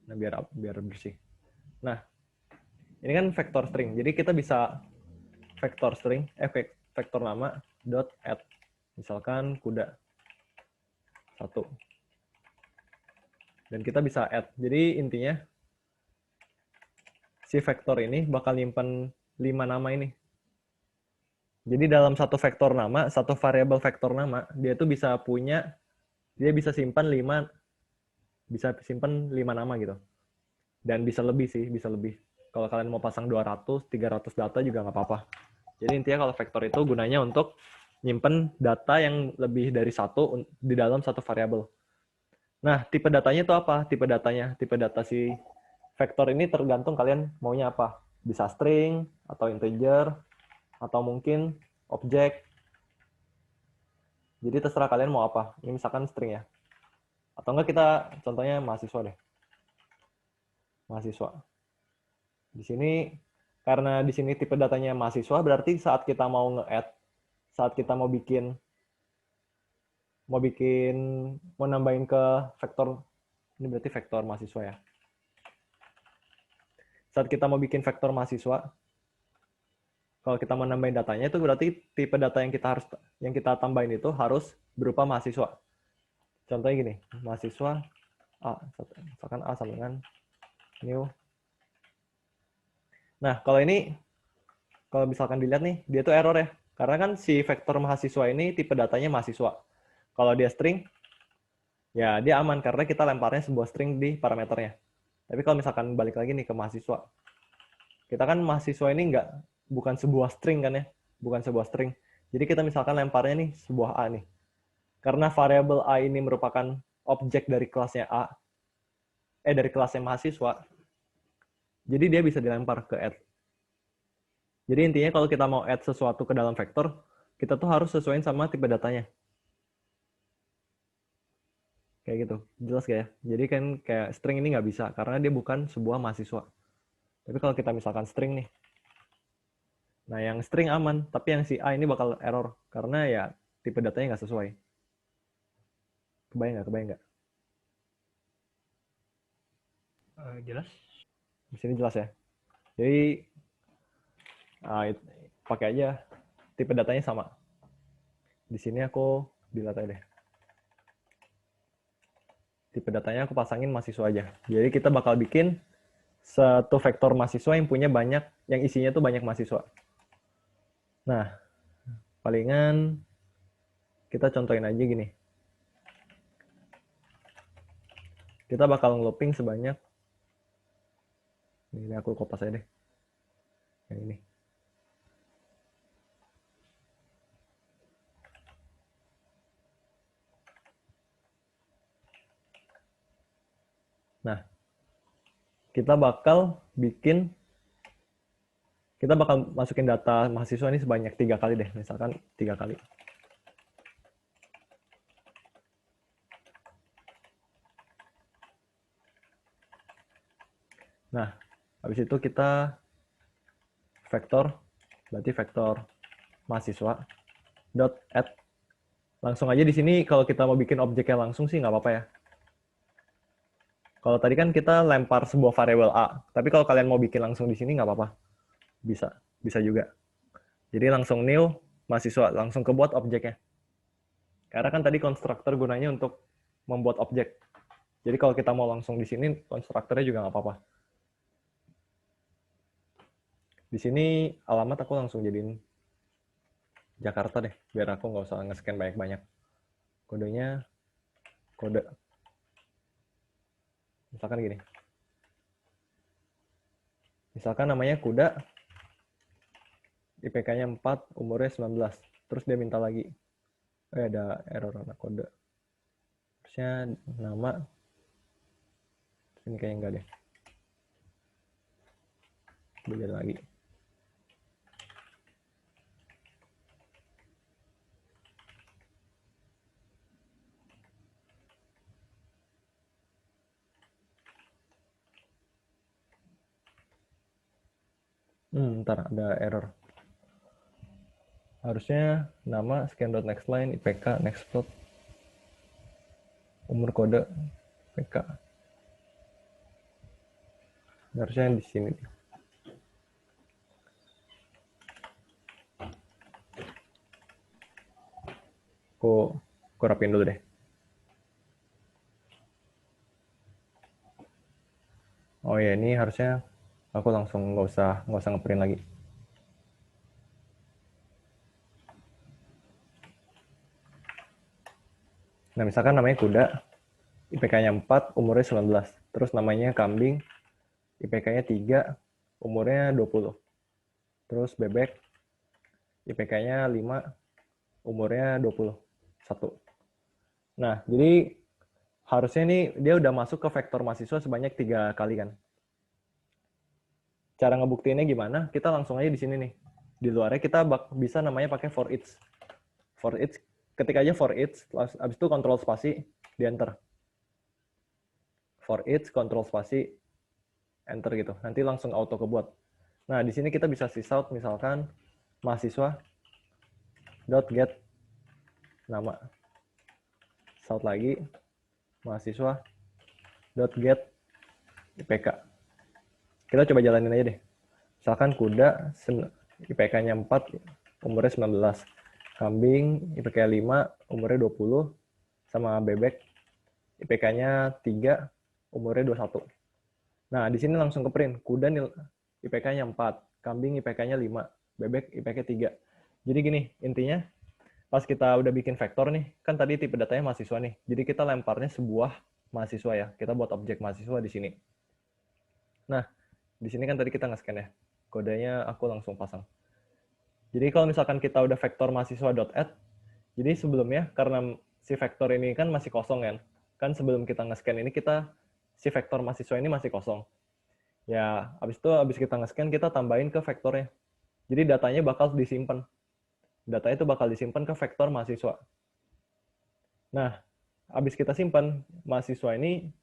Nah, biar bersih. Nah, ini kan vektor string. Jadi kita bisa vektor string, vektor nama dot add. Misalkan kuda 1. Dan kita bisa add. Jadi intinya si vektor ini bakal nyimpan 5 nama ini. Jadi dalam satu vektor nama, satu variabel vektor nama, dia bisa simpan 5 nama gitu. Dan bisa lebih sih, bisa lebih. Kalau kalian mau pasang 200, 300 data juga nggak apa-apa. Jadi intinya kalau vektor itu gunanya untuk nyimpen data yang lebih dari satu di dalam satu variabel. Nah, tipe datanya itu apa? Tipe data si vektor ini tergantung kalian maunya apa. Bisa string, atau integer, atau mungkin objek. Jadi terserah kalian mau apa. Ini misalkan string ya. Atau enggak kita contohnya mahasiswa deh. Mahasiswa. Di sini, karena di sini tipe datanya mahasiswa, berarti saat kita mau nge-add, saat kita mau nambahin ke vektor, ini berarti vektor mahasiswa ya. Saat kita mau bikin vektor mahasiswa, kalau kita mau nambahin datanya itu berarti tipe data yang kita tambahin itu harus berupa mahasiswa. Contohnya gini, mahasiswa A, misalkan A sama dengan new. Nah, kalau misalkan dilihat nih, dia tuh error ya. Karena kan si vektor mahasiswa ini tipe datanya mahasiswa. Kalau dia string, ya dia aman karena kita lemparnya sebuah string di parameternya. Tapi kalau misalkan balik lagi nih ke mahasiswa, kita kan mahasiswa ini bukan sebuah string kan ya, bukan sebuah string. Jadi kita misalkan lemparnya nih sebuah A nih. Karena variabel A ini merupakan objek dari kelasnya dari kelasnya mahasiswa, jadi dia bisa dilempar ke add. Jadi intinya kalau kita mau add sesuatu ke dalam vektor, kita tuh harus sesuaiin sama tipe datanya. Kayak gitu. Jelas gak ya? Jadi kan kayak string ini nggak bisa, karena dia bukan sebuah mahasiswa. Tapi kalau kita misalkan string nih, nah yang string aman, tapi yang si A ini bakal error, karena ya tipe datanya nggak sesuai. Kebayang nggak? Jelas. Di sini jelas ya. Jadi pakai aja tipe datanya sama. Di sini aku delete aja deh. Tipe datanya aku pasangin mahasiswa aja. Jadi kita bakal bikin satu vektor mahasiswa yang yang isinya tuh banyak mahasiswa. Nah, palingan kita contohin aja gini. Kita bakal ngelooping sebanyak, ini aku kopas aja deh, yang ini. Nah, kita bakal bikin kita bakal masukin data mahasiswa ini sebanyak 3 kali deh, misalkan 3 kali. Nah, habis itu kita vektor, berarti vektor mahasiswa dot add. Langsung aja di sini kalau kita mau bikin objeknya langsung sih nggak apa-apa ya. Kalau tadi kan kita lempar sebuah variabel A, tapi kalau kalian mau bikin langsung di sini nggak apa-apa. Bisa juga. Jadi langsung new mahasiswa, langsung kebuat objeknya. Karena kan tadi konstruktor gunanya untuk membuat objek. Jadi kalau kita mau langsung di sini, konstruktornya juga nggak apa-apa. Di sini alamat aku langsung jadiin Jakarta deh, biar aku nggak usah nge-scan banyak-banyak. Kodenya kode. Misalkan gini. Misalkan namanya kuda, IPK-nya 4, umurnya 19. Terus dia minta lagi. Ada error anak kode. Terusnya nama. Ini kayaknya enggak deh. Belajar lagi. Ntar ada error. Harusnya nama, scan.nextLine, IPK, nextplot, umur kode, IPK. Harusnya di sini. Aku rapin dulu deh. Oh ya, ini harusnya aku langsung nggak usah ngeprint lagi. Nah, misalkan namanya kuda, IPK-nya 4, umurnya 19. Terus namanya kambing, IPK-nya 3, umurnya 20. Terus bebek, IPK-nya 5, umurnya 21. Nah, jadi harusnya ini dia udah masuk ke vektor mahasiswa sebanyak 3 kali kan. Cara ngebuktiinnya gimana? Kita langsung aja di sini nih. Di luarnya kita bisa namanya pakai for each. For each, ketik aja for each, habis itu kontrol spasi, di enter. For each, kontrol spasi, enter gitu. Nanti langsung auto kebuat. Nah, di sini kita bisa sysout misalkan mahasiswa dot get nama. Shout lagi mahasiswa dot get IPK. Kita coba jalanin aja deh. Misalkan kuda, IPK-nya 4, umurnya 19. Kambing, IPK 5, umurnya 20. Sama bebek, IPK-nya 3, umurnya 21. Nah, di sini langsung ke print. Kuda IPK-nya 4, kambing IPK-nya 5, bebek IPK 3. Jadi gini, intinya pas kita udah bikin vektor nih, kan tadi tipe datanya mahasiswa nih. Jadi kita lemparnya sebuah mahasiswa ya. Kita buat objek mahasiswa di sini. Nah, di sini kan tadi kita nge-scan ya. Kodenya aku langsung pasang. Jadi kalau misalkan kita udah vektor mahasiswa.add, jadi sebelumnya karena si vektor ini kan masih kosong kan. Kan sebelum kita nge-scan ini si vektor mahasiswa ini masih kosong. Ya, habis kita nge-scan kita tambahin ke vektornya. Jadi datanya bakal disimpan. Datanya itu bakal disimpan ke vektor mahasiswa. Nah, habis kita simpan mahasiswa ini,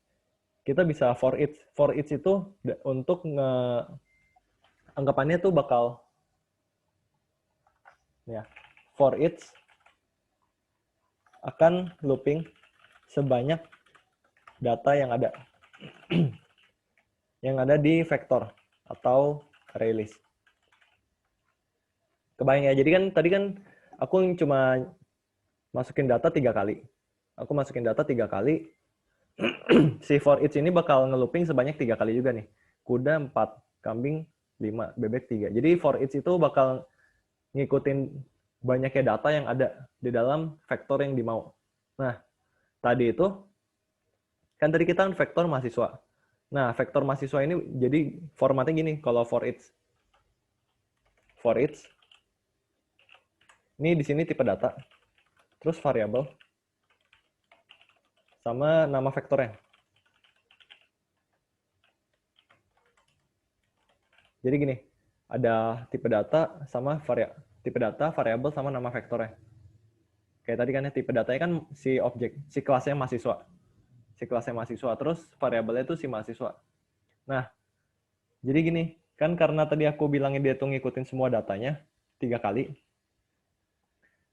kita bisa for each. For each itu untuk anggapannya tuh bakal ya, for each akan looping sebanyak data yang ada yang ada di vektor atau array list. Kebayang ya, jadi kan tadi kan aku cuma masukin data 3 kali. Aku masukin data 3 kali. Si for each ini bakal nge-looping sebanyak 3 kali juga nih. Kuda 4, kambing 5, bebek 3. Jadi for each itu bakal ngikutin banyaknya data yang ada di dalam vektor yang dimau. Nah, tadi itu, kan tadi kita kan vektor mahasiswa. Nah, vektor mahasiswa ini jadi formatnya gini, kalau for each. For each, ini di sini tipe data, terus variabel, sama nama vektornya. Jadi gini, ada tipe data sama tipe data, variabel sama nama vektornya. Kayak tadi kan ya, tipe datanya kan si objek, si kelasnya mahasiswa. Si kelasnya mahasiswa, terus variabelnya itu si mahasiswa. Nah, jadi gini, kan karena tadi aku bilangin dia tuh ngikutin semua datanya 3 kali,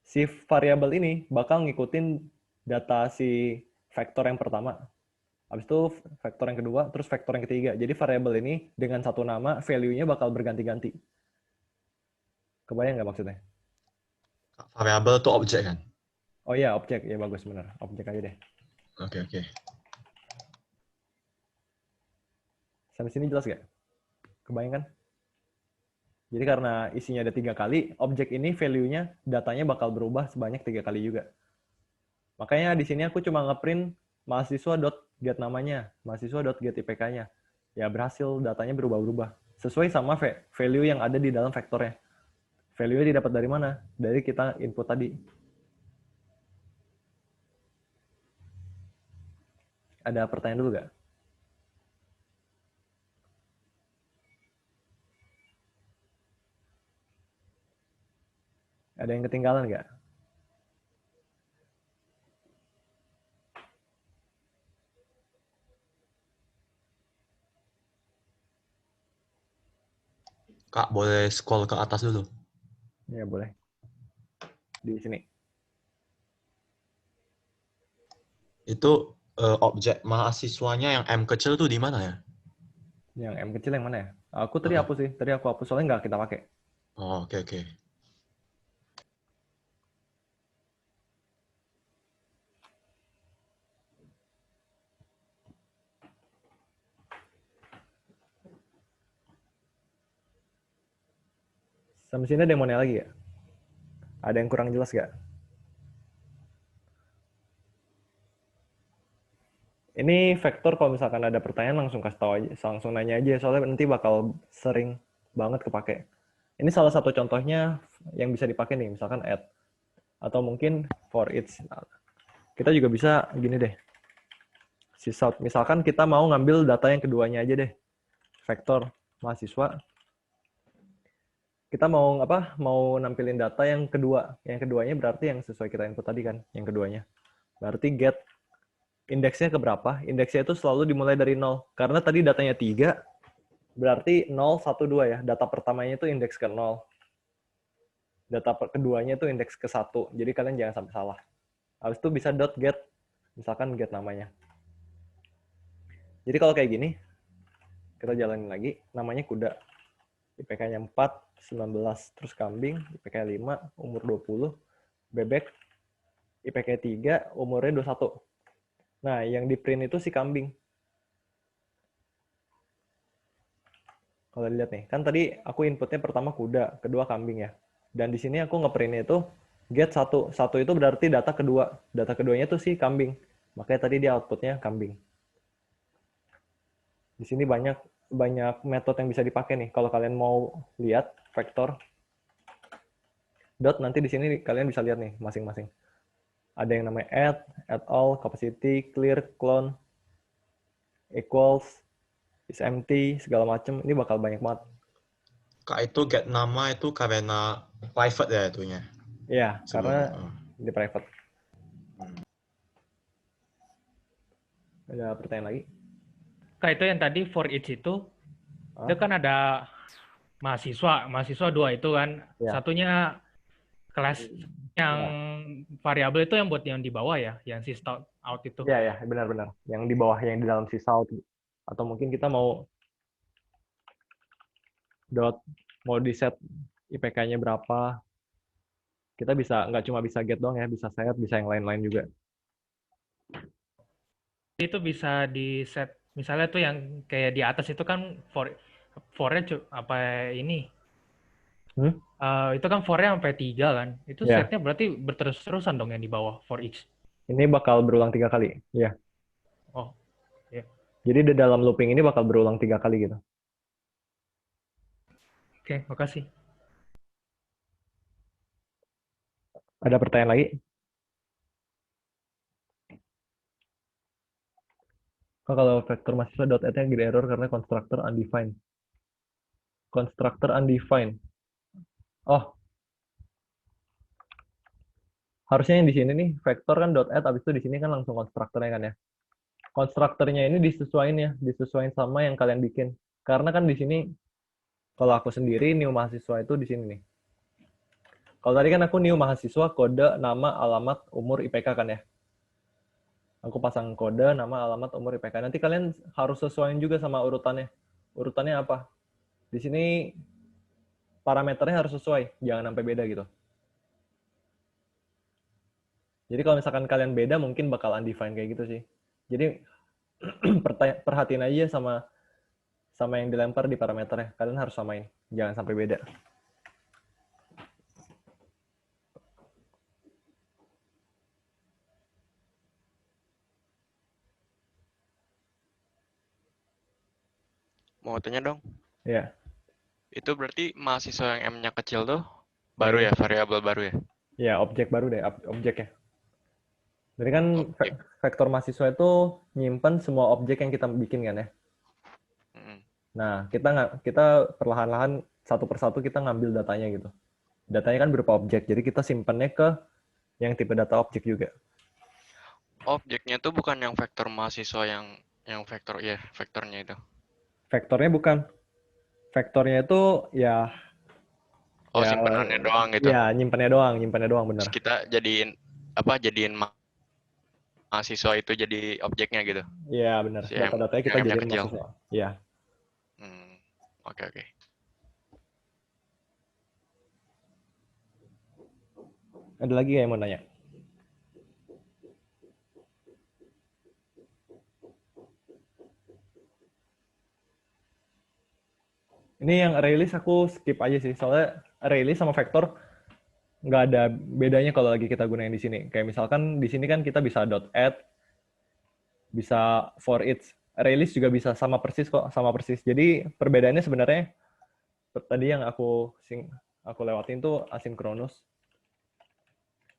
si variabel ini bakal ngikutin data si vektor yang pertama. Habis itu vektor yang kedua, terus vektor yang ketiga. Jadi variabel ini dengan satu nama, value-nya bakal berganti-ganti. Kebayang nggak maksudnya? Variabel itu objek kan? Oh iya, objek. Ya bagus, benar. Objek aja deh. Oke, oke. Sampai sini jelas nggak? Kebayang kan? Jadi karena isinya ada 3 kali, objek ini value-nya, datanya bakal berubah sebanyak 3 kali juga. Makanya di sini aku cuma ngeprint mahasiswa.get namanya, mahasiswa.get IPK-nya. Ya berhasil datanya berubah-ubah. Sesuai sama value yang ada di dalam vektornya. Value-nya didapat dari mana? Dari kita input tadi. Ada pertanyaan dulu nggak? Ada yang ketinggalan nggak? Kak, boleh scroll ke atas dulu. Ya boleh. Di sini. Itu objek mahasiswanya yang M kecil tuh di mana ya? Yang M kecil yang mana ya? Aku tadi hapus sih. Tadi aku hapus soalnya nggak kita pakai. Oh, oke, oke. Sampai sini ada yang mau nanya lagi ya? Ada yang kurang jelas nggak? Ini vektor kalau misalkan ada pertanyaan langsung kasih tahu aja, langsung nanya aja soalnya nanti bakal sering banget kepake. Ini salah satu contohnya yang bisa dipakai nih, misalkan add atau mungkin for each. Kita juga bisa gini deh. Sysout. Misalkan kita mau ngambil data yang keduanya aja deh. Vektor mahasiswa. Kita mau apa? Mau nampilin data yang kedua. Yang keduanya berarti yang sesuai kita input tadi kan, yang keduanya. Berarti get indeksnya ke berapa? Indeksnya itu selalu dimulai dari 0. Karena tadi datanya 3, berarti 0, 1, 2 ya. Data pertamanya itu indeks ke 0. Data keduanya itu indeks ke 1. Jadi kalian jangan sampai salah. Habis itu bisa dot get, misalkan get namanya. Jadi kalau kayak gini, kita jalanin lagi, namanya kuda. IPK-nya 4, 19, terus kambing, IPK 5, umur 20, bebek, IPK 3, umurnya 21. Nah, yang di print itu si kambing. Kalau lihat nih, kan tadi aku inputnya pertama kuda, kedua kambing ya. Dan di sini aku ngeprintnya itu get 1. 1 itu berarti data kedua. Data keduanya itu si kambing. Makanya tadi dia outputnya kambing. Di sini banyak metode yang bisa dipakai nih. Kalau kalian mau lihat vektor dot, nanti di sini kalian bisa lihat nih masing-masing. Ada yang namanya add all, capacity, clear, clone, equals, is empty, segala macam. Ini bakal banyak banget. Kak, itu get nama itu karena private ya itunya? Iya, karena Sebelumnya. di private. Ada pertanyaan lagi? Kak, itu yang tadi for each itu kan ada mahasiswa 2 itu kan. Ya. Satunya kelas yang variabel itu yang buat yang di bawah ya, yang sysout out itu. Iya, ya, benar-benar. Yang di bawah, yang di dalam sysout. Atau mungkin kita mau di set IPK-nya berapa. Kita bisa, nggak cuma bisa get doang ya, bisa set, bisa yang lain-lain juga. Itu bisa di set, misalnya tuh yang kayak di atas itu kan for-nya apa ini? Itu kan for-nya sampai 3 kan. Itu setnya berarti berterus-terusan dong yang di bawah for each. Ini bakal berulang 3 kali. Ya. Oh, ya. Jadi di dalam looping ini bakal berulang 3 kali gitu. Oke, makasih. Ada pertanyaan lagi? Kalau vektor mahasiswa.add-nya grid error karena constructor undefined. Constructor undefined. Oh, harusnya yang di sini nih, vector kan .add, habis itu di sini kan langsung konstruktornya kan ya. Konstruktornya ini disesuaiin sama yang kalian bikin. Karena kan di sini, kalau aku sendiri, new mahasiswa itu di sini nih. Kalau tadi kan aku new mahasiswa, kode, nama, alamat, umur, IPK kan ya. Aku pasang kode, nama, alamat, umur, IPK. Nanti kalian harus sesuaiin juga sama urutannya. Urutannya apa? Di sini parameternya harus sesuai, jangan sampai beda gitu. Jadi kalau misalkan kalian beda, mungkin bakal undefined kayak gitu sih. Jadi perhatiin aja sama yang dilempar di parameternya. Kalian harus samain, jangan sampai beda. Mau tanya dong, Ya, itu berarti mahasiswa yang M-nya kecil tuh baru ya, variabel baru ya? ya objek baru deh, objeknya. Jadi kan Objek. vektor mahasiswa itu nyimpen semua objek yang kita bikin kan ya. Mm. Nah, kita perlahan-lahan satu persatu kita ngambil datanya gitu. Datanya kan berupa objek, jadi kita simpennya ke yang tipe data objek juga. Objeknya tuh bukan yang vektor mahasiswa yang vektor ya, vektornya itu. Vektornya bukan. Vektornya itu ya Oh, ya, simpenannya doang gitu. ya nyimpennya doang bener. Terus kita jadiin mahasiswa itu jadi objeknya gitu. Iya benar. Si Data-datanya kita yang M-nya jadiin kecil. mahasiswa. Iya. Oke. Ada lagi yang mau nanya? Ini yang array list aku skip aja sih, soalnya array list sama vektor nggak ada bedanya kalau lagi kita gunain di sini. Kayak misalkan di sini kan kita bisa .add, bisa for each. Array list juga bisa sama persis kok, sama persis. Jadi perbedaannya sebenarnya tadi yang aku lewatin tuh asinkronus.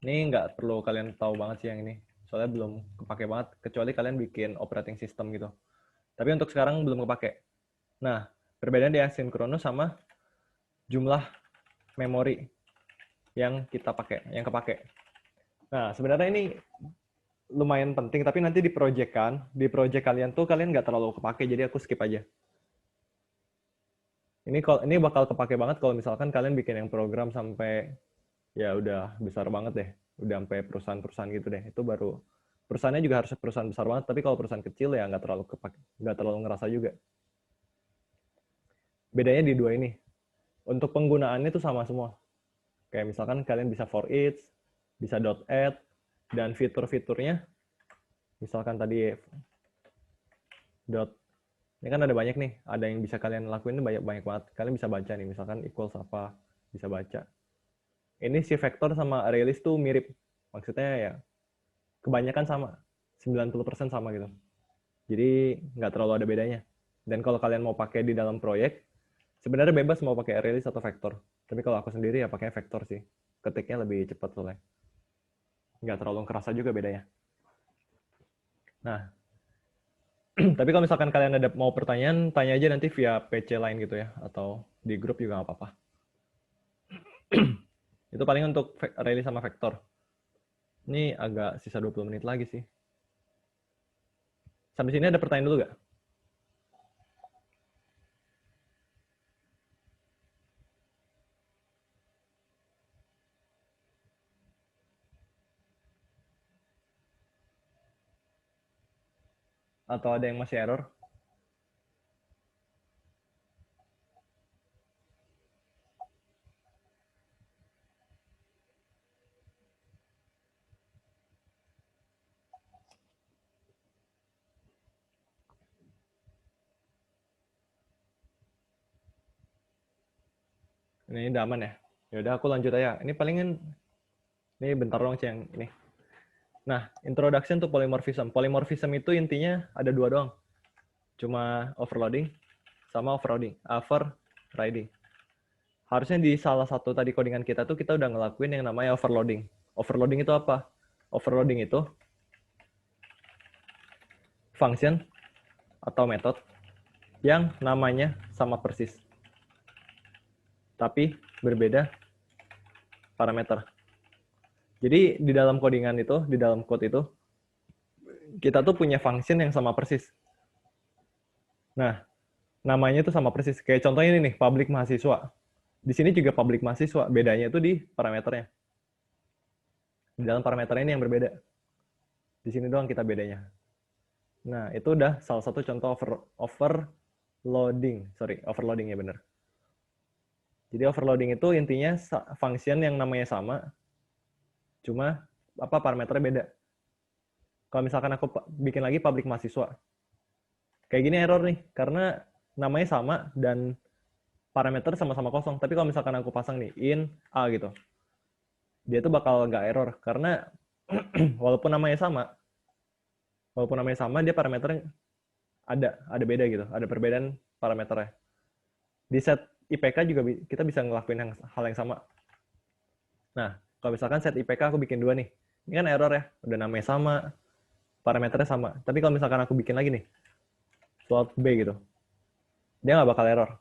Ini nggak perlu kalian tahu banget sih yang ini, soalnya belum kepake banget, kecuali kalian bikin operating system gitu. Tapi untuk sekarang belum kepake. Nah, perbedaan di asinkronus sama jumlah memori yang kita pakai, yang kepake. Nah, sebenarnya ini lumayan penting, tapi nanti di project kalian tuh kalian nggak terlalu kepake, jadi aku skip aja. Ini bakal kepake banget kalau misalkan kalian bikin yang program sampai ya udah besar banget deh, udah sampai perusahaan-perusahaan gitu deh. Itu baru perusahaannya juga harus perusahaan besar banget, tapi kalau perusahaan kecil ya nggak terlalu kepake, nggak terlalu ngerasa juga. Bedanya di dua ini. Untuk penggunaannya tuh sama semua. Kayak misalkan kalian bisa for each, bisa .add, dan fitur-fiturnya, misalkan tadi ini kan ada banyak nih, ada yang bisa kalian lakuin banyak banget. Kalian bisa baca nih, misalkan equals apa, bisa baca. Ini si vektor sama array list tuh mirip. Maksudnya ya kebanyakan sama, 90% sama gitu. Jadi nggak terlalu ada bedanya. Dan kalau kalian mau pakai di dalam proyek, sebenarnya bebas mau pakai array list atau vektor. Tapi kalau aku sendiri ya pakai vektor sih. Ketiknya lebih cepat soalnya. Nggak terlalu kerasa juga bedanya. Nah, tapi kalau misalkan kalian ada mau pertanyaan, tanya aja nanti via PC lain gitu ya. Atau di grup juga nggak apa-apa. Itu paling untuk array list sama vektor. Ini agak sisa 20 menit lagi sih. Sampai sini ada pertanyaan dulu nggak? Atau ada yang masih error? Ini udah aman ya? Ya udah aku lanjut aja. Ini palingan ini bentar dong yang ini. Nah, introduction to polymorphism. Polymorphism itu intinya ada dua doang. Cuma overloading sama overriding. Harusnya di salah satu tadi codingan kita tuh kita udah ngelakuin yang namanya overloading. Overloading itu apa? Overloading itu function atau method yang namanya sama persis. tapi berbeda parameter. Jadi di dalam codingan itu, di dalam code itu, kita tuh punya function yang sama persis. Nah, namanya itu sama persis. Kayak contohnya ini nih, public mahasiswa. Di sini juga public mahasiswa, bedanya itu di parameternya. Di dalam parameternya ini yang berbeda. Di sini doang kita bedanya. Nah, itu udah salah satu contoh overloading. Sorry, overloading ya bener. Jadi overloading itu intinya function yang namanya sama, cuma parameternya beda. Kalau misalkan aku bikin lagi public mahasiswa, kayak gini error nih, karena namanya sama dan parameter sama-sama kosong. Tapi kalau misalkan aku pasang nih in A gitu, dia tuh bakal nggak error karena walaupun namanya sama, dia parameternya ada beda gitu, ada perbedaan parameternya. Di set IPK juga kita bisa ngelakuin hal yang sama. Nah, kalau misalkan set IPK aku bikin 2 nih, ini kan error ya, udah namanya sama, parameternya sama. Tapi kalau misalkan aku bikin lagi nih, float B gitu, dia nggak bakal error.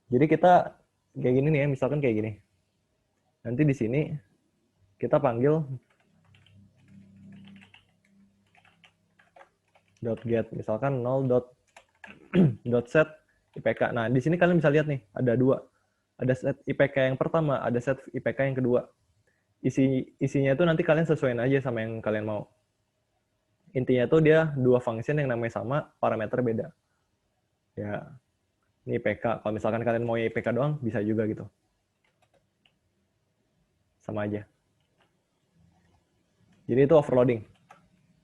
Jadi kita kayak gini nih ya, misalkan kayak gini. Nanti di sini kita panggil .get, misalkan 0.set IPK. Nah, di sini kalian bisa lihat nih, ada 2. Ada set IPK yang pertama, ada set IPK yang kedua. Isinya itu nanti kalian sesuaiin aja sama yang kalian mau. Intinya tuh dia 2 function yang namanya sama, parameter beda. Ya, ini IPK. Kalau misalkan kalian mau IPK doang, bisa juga gitu. Sama aja. Jadi itu overloading.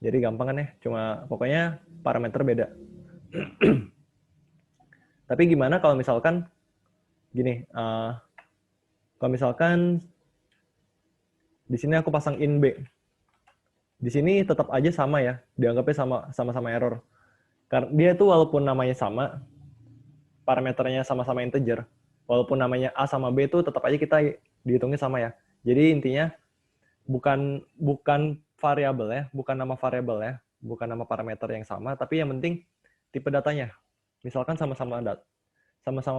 Jadi gampang kan ya, cuma pokoknya parameter beda. Tapi gimana kalau misalkan gini, kalau misalkan di sini aku pasang in B, di sini tetap aja sama ya, dianggapnya sama-sama error. Karena dia tuh walaupun namanya sama, parameternya sama-sama integer, walaupun namanya A sama B itu tetap aja kita dihitungnya sama ya. Jadi intinya bukan variabel ya, bukan nama variabel ya, bukan nama parameter yang sama, tapi yang penting tipe datanya. Misalkan sama-sama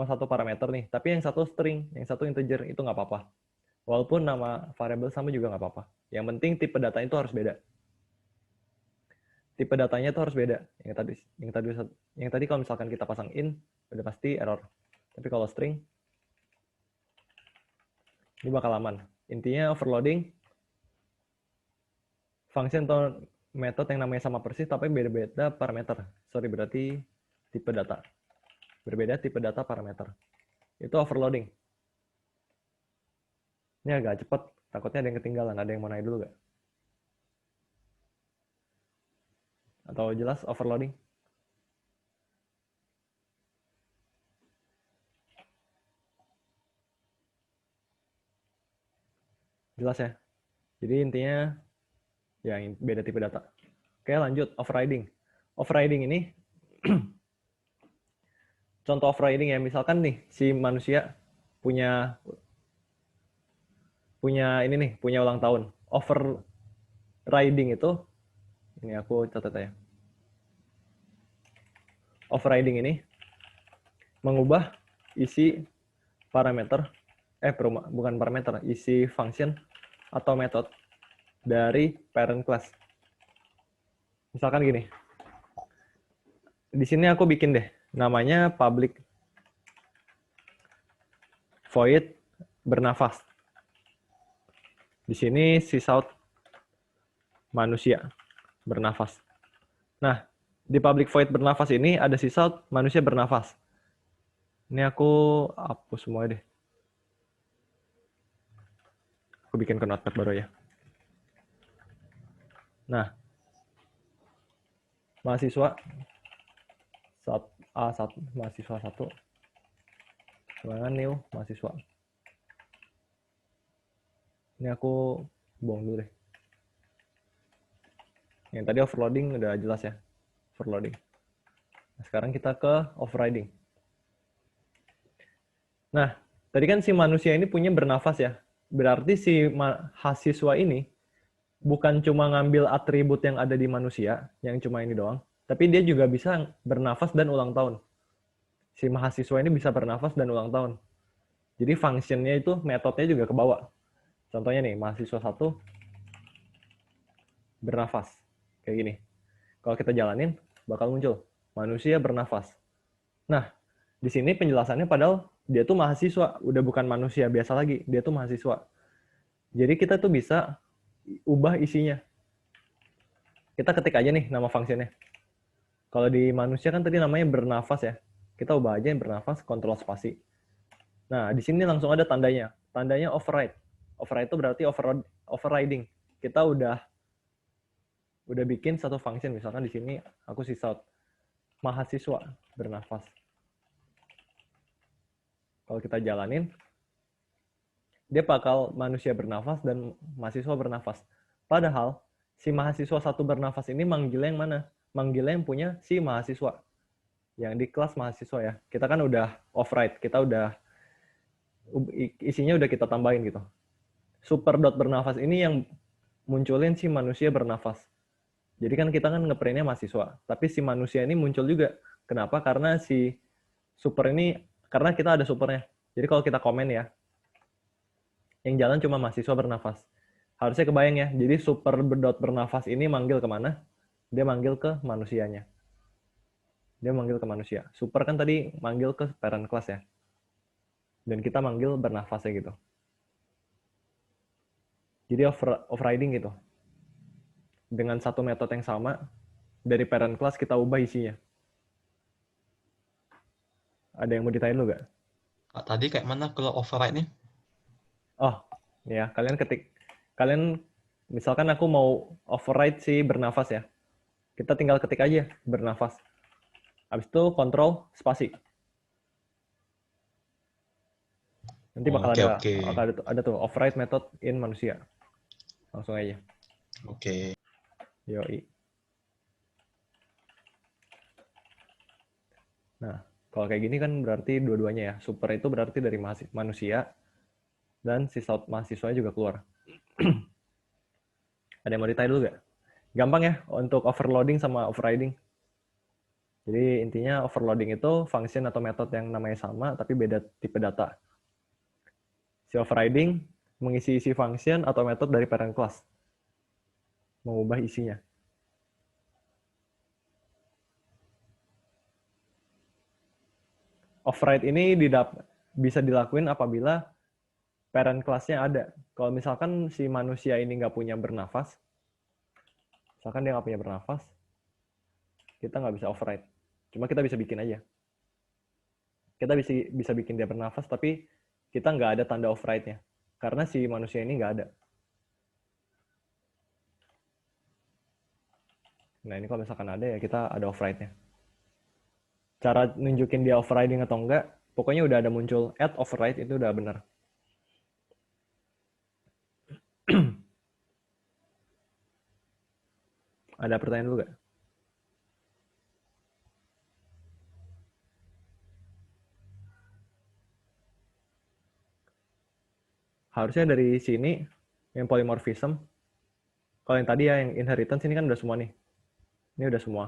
satu parameter nih, tapi yang satu string, yang satu integer, itu nggak apa-apa. Walaupun nama variabel sama juga nggak apa-apa. Yang penting tipe data itu harus beda. Tipe datanya itu harus beda. Yang tadi kalau misalkan kita pasang in, udah pasti error. Tapi kalau string, ini bakal aman. Intinya overloading, function atau metode yang namanya sama persis, tapi beda-beda parameter. Sorry, berarti tipe data. Berbeda tipe data parameter. Itu overloading. Ini agak cepat, takutnya ada yang ketinggalan. Ada yang mau nanya dulu nggak? Atau jelas overloading? Jelas ya? Jadi intinya, ya beda tipe data. Oke, lanjut. Overriding. Overriding ini, contoh overriding ya, misalkan nih, si manusia punya ini nih, punya ulang tahun. Overriding itu, ini aku catat ya. Overriding ini mengubah isi parameter, bukan parameter, isi function atau metode dari parent class. Misalkan gini. Di sini aku bikin deh, namanya public void bernafas. Di sini sysout manusia bernafas. Nah, di public void bernafas ini ada sysout manusia bernafas. Ini aku hapus semua deh. Aku bikin ke notepad baru ya. Nah, mahasiswa mahasiswa 1 dengan new mahasiswa. Ini aku buang dulu deh. Yang tadi overloading udah jelas ya. Overloading. Nah, sekarang kita ke overriding. Nah, tadi kan si manusia ini punya bernafas ya. Berarti si mahasiswa ini bukan cuma ngambil atribut yang ada di manusia, yang cuma ini doang, tapi dia juga bisa bernafas dan ulang tahun. Si mahasiswa ini bisa bernafas dan ulang tahun. Jadi functionnya itu, metodenya juga ke bawah. Contohnya nih, mahasiswa 1 bernafas. Kayak gini. Kalau kita jalanin, bakal muncul manusia bernafas. Nah, di sini penjelasannya padahal dia tuh mahasiswa, udah bukan manusia biasa lagi, dia tuh mahasiswa. Jadi kita tuh bisa ubah isinya. Kita ketik aja nih nama functionnya. Kalau di manusia kan tadi namanya bernafas ya. Kita ubah aja yang bernafas, kontrol spasi. Nah, di sini langsung ada tandanya. Tandanya override. Override itu berarti overriding. Kita udah bikin satu function. Misalkan di sini aku sysout mahasiswa bernafas. Kalau kita jalanin, dia bakal manusia bernafas dan mahasiswa bernafas. Padahal si mahasiswa 1 bernafas ini manggilnya yang mana? Manggilnya yang punya si mahasiswa. Yang di kelas mahasiswa ya. Kita kan udah override, kita udah isinya udah kita tambahin gitu. Super dot bernafas ini yang munculin si manusia bernafas. Jadi kan kita kan ngeprintnya mahasiswa, tapi si manusia ini muncul juga. Kenapa? Karena si super ini, karena kita ada supernya. Jadi kalau kita komen ya, yang jalan cuma mahasiswa bernafas. Harusnya kebayang ya, jadi super dot bernafas ini manggil kemana? Dia manggil ke manusianya. Dia manggil ke manusia. Super kan tadi manggil ke parent class ya. Dan kita manggil bernafasnya gitu. Jadi overriding gitu. Dengan satu metode yang sama, dari parent class kita ubah isinya. Ada yang mau ditanya lu gak? Kak, tadi kayak mana kalau override nih? Oh, ya, kalian misalkan aku mau override si bernafas ya. Kita tinggal ketik aja bernafas. Habis itu kontrol spasi. Nanti bakal ada tuh override method in manusia. Langsung aja. Oke. Yoi. Nah, kalau kayak gini kan berarti dua-duanya ya. Super itu berarti dari manusia dan sysout mahasiswanya juga keluar. Ada yang mau ditanya dulu nggak? Gampang ya untuk overloading sama overriding. Jadi intinya overloading itu function atau metode yang namanya sama tapi beda tipe data. Si overriding mengisi isi function atau metode dari parent class. Mengubah isinya. Override ini bisa dilakuin apabila parent class-nya ada. Kalau misalkan si manusia ini nggak punya bernafas, misalkan dia nggak punya bernafas, kita nggak bisa override. Cuma kita bisa bikin aja. Kita bisa bikin dia bernafas, tapi kita nggak ada tanda override-nya. Karena si manusia ini nggak ada. Nah, ini kalau misalkan ada ya kita ada override-nya. Cara nunjukin dia overriding atau enggak, pokoknya udah ada muncul add override, itu udah benar. Ada pertanyaan dulu nggak? Harusnya dari sini, yang polymorphism, kalau yang tadi ya, yang inheritance ini kan udah semua nih. Ini udah semua.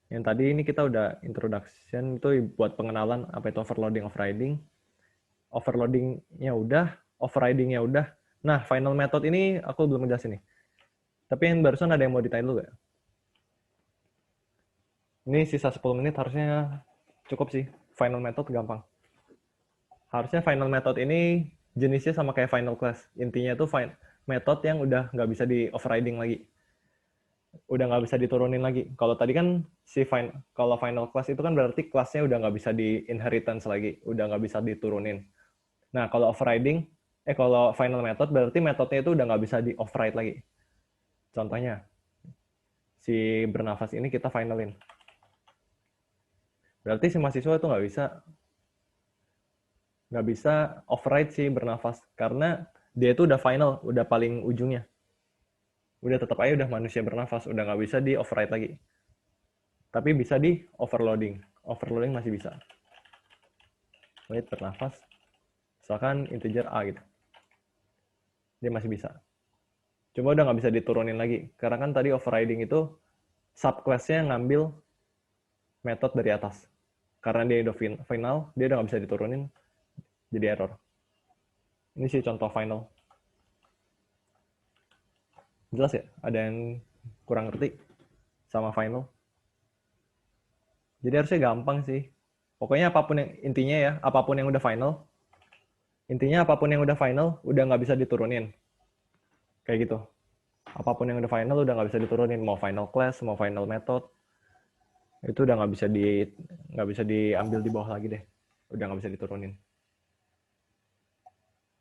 Yang tadi ini kita udah introduction, itu buat pengenalan apa itu overloading, overriding. Overloading-nya udah, overriding-nya udah. Nah, final method ini aku belum ngejelasin nih. Tapi yang barusan ada yang mau ditanya dulu nggak? Ini sisa 10 menit harusnya cukup sih. Final method gampang. Harusnya final method ini jenisnya sama kayak final class. Intinya tuh method yang udah nggak bisa di overriding lagi. Udah nggak bisa diturunin lagi. Kalau tadi kan kalau final class itu kan berarti kelasnya udah nggak bisa di inheritance lagi. Udah nggak bisa diturunin. Nah, kalau kalau final method berarti metodenya itu udah nggak bisa di override lagi. Contohnya, si bernafas ini kita finalin. Berarti si mahasiswa itu nggak bisa override si bernafas karena dia itu udah final, udah paling ujungnya. Udah tetap aja udah manusia bernafas, udah nggak bisa di override lagi. Tapi bisa di overloading. Overloading masih bisa. Wait, bernafas. Misalkan integer A gitu. Dia masih bisa. Cuma udah nggak bisa diturunin lagi. Karena kan tadi overriding itu subclass-nya ngambil metode dari atas. Karena dia udah final, dia udah nggak bisa diturunin, jadi error. Ini sih contoh final. Jelas ya? Ada yang kurang ngerti sama final? Jadi harusnya gampang sih. Pokoknya apapun yang intinya ya, apapun yang udah final, intinya apapun yang udah final udah nggak bisa diturunin. Kayak gitu. Apapun yang udah final udah nggak bisa diturunin. Mau final class, mau final method, itu udah nggak bisa diambil di bawah lagi deh. Udah nggak bisa diturunin.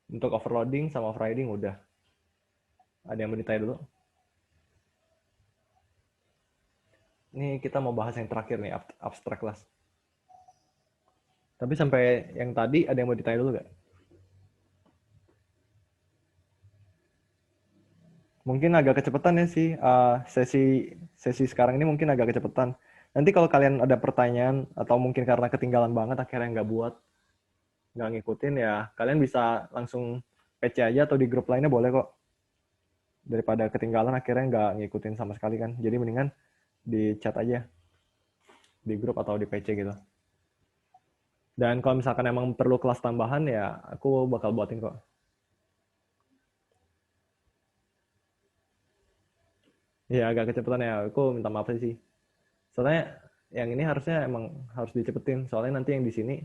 Untuk overloading sama overriding udah. Ada yang mau ditanya dulu? Ini kita mau bahas yang terakhir nih, abstract class. Tapi sampai yang tadi ada yang mau ditanya dulu nggak? Mungkin agak kecepatan ya sih, sesi sekarang ini mungkin agak kecepatan. Nanti kalau kalian ada pertanyaan atau mungkin karena ketinggalan banget akhirnya nggak ngikutin ya, kalian bisa langsung PC aja atau di grup lainnya boleh kok. Daripada ketinggalan akhirnya nggak ngikutin sama sekali kan. Jadi mendingan di chat aja di grup atau di PC gitu. Dan kalau misalkan emang perlu kelas tambahan ya aku bakal buatin kok. Ya agak kecepatan ya, aku minta maaf sih. Soalnya yang ini harusnya emang harus dicepetin. Soalnya nanti yang di sini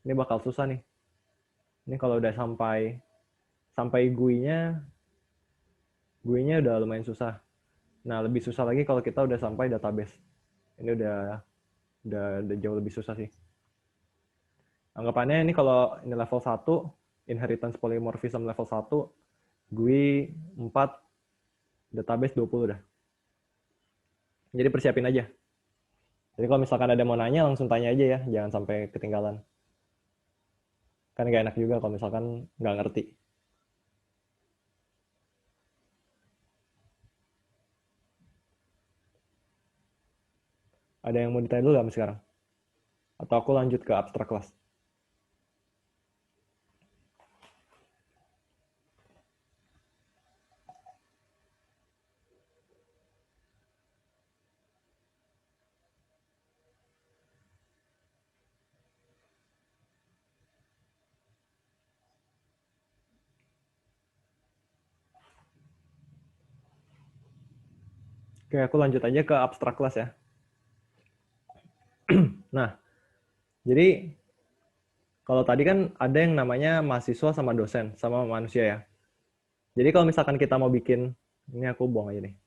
ini bakal susah nih. Ini kalau udah sampai GUI-nya udah lumayan susah. Nah, lebih susah lagi kalau kita udah sampai database. Ini udah jauh lebih susah sih. Anggapannya ini kalau ini level 1, inheritance polymorphism level 1, GUI 4, database 20 dah. Jadi persiapin aja. Jadi kalau misalkan ada mau nanya, langsung tanya aja ya. Jangan sampai ketinggalan. Kan nggak enak juga kalau misalkan nggak ngerti. Ada yang mau ditanya dulu nggak sekarang? Atau aku lanjut ke abstract class? Oke, aku lanjut aja ke abstract class ya. Nah, jadi kalau tadi kan ada yang namanya mahasiswa sama dosen, sama manusia ya. Jadi kalau misalkan kita mau bikin, ini aku buang aja nih.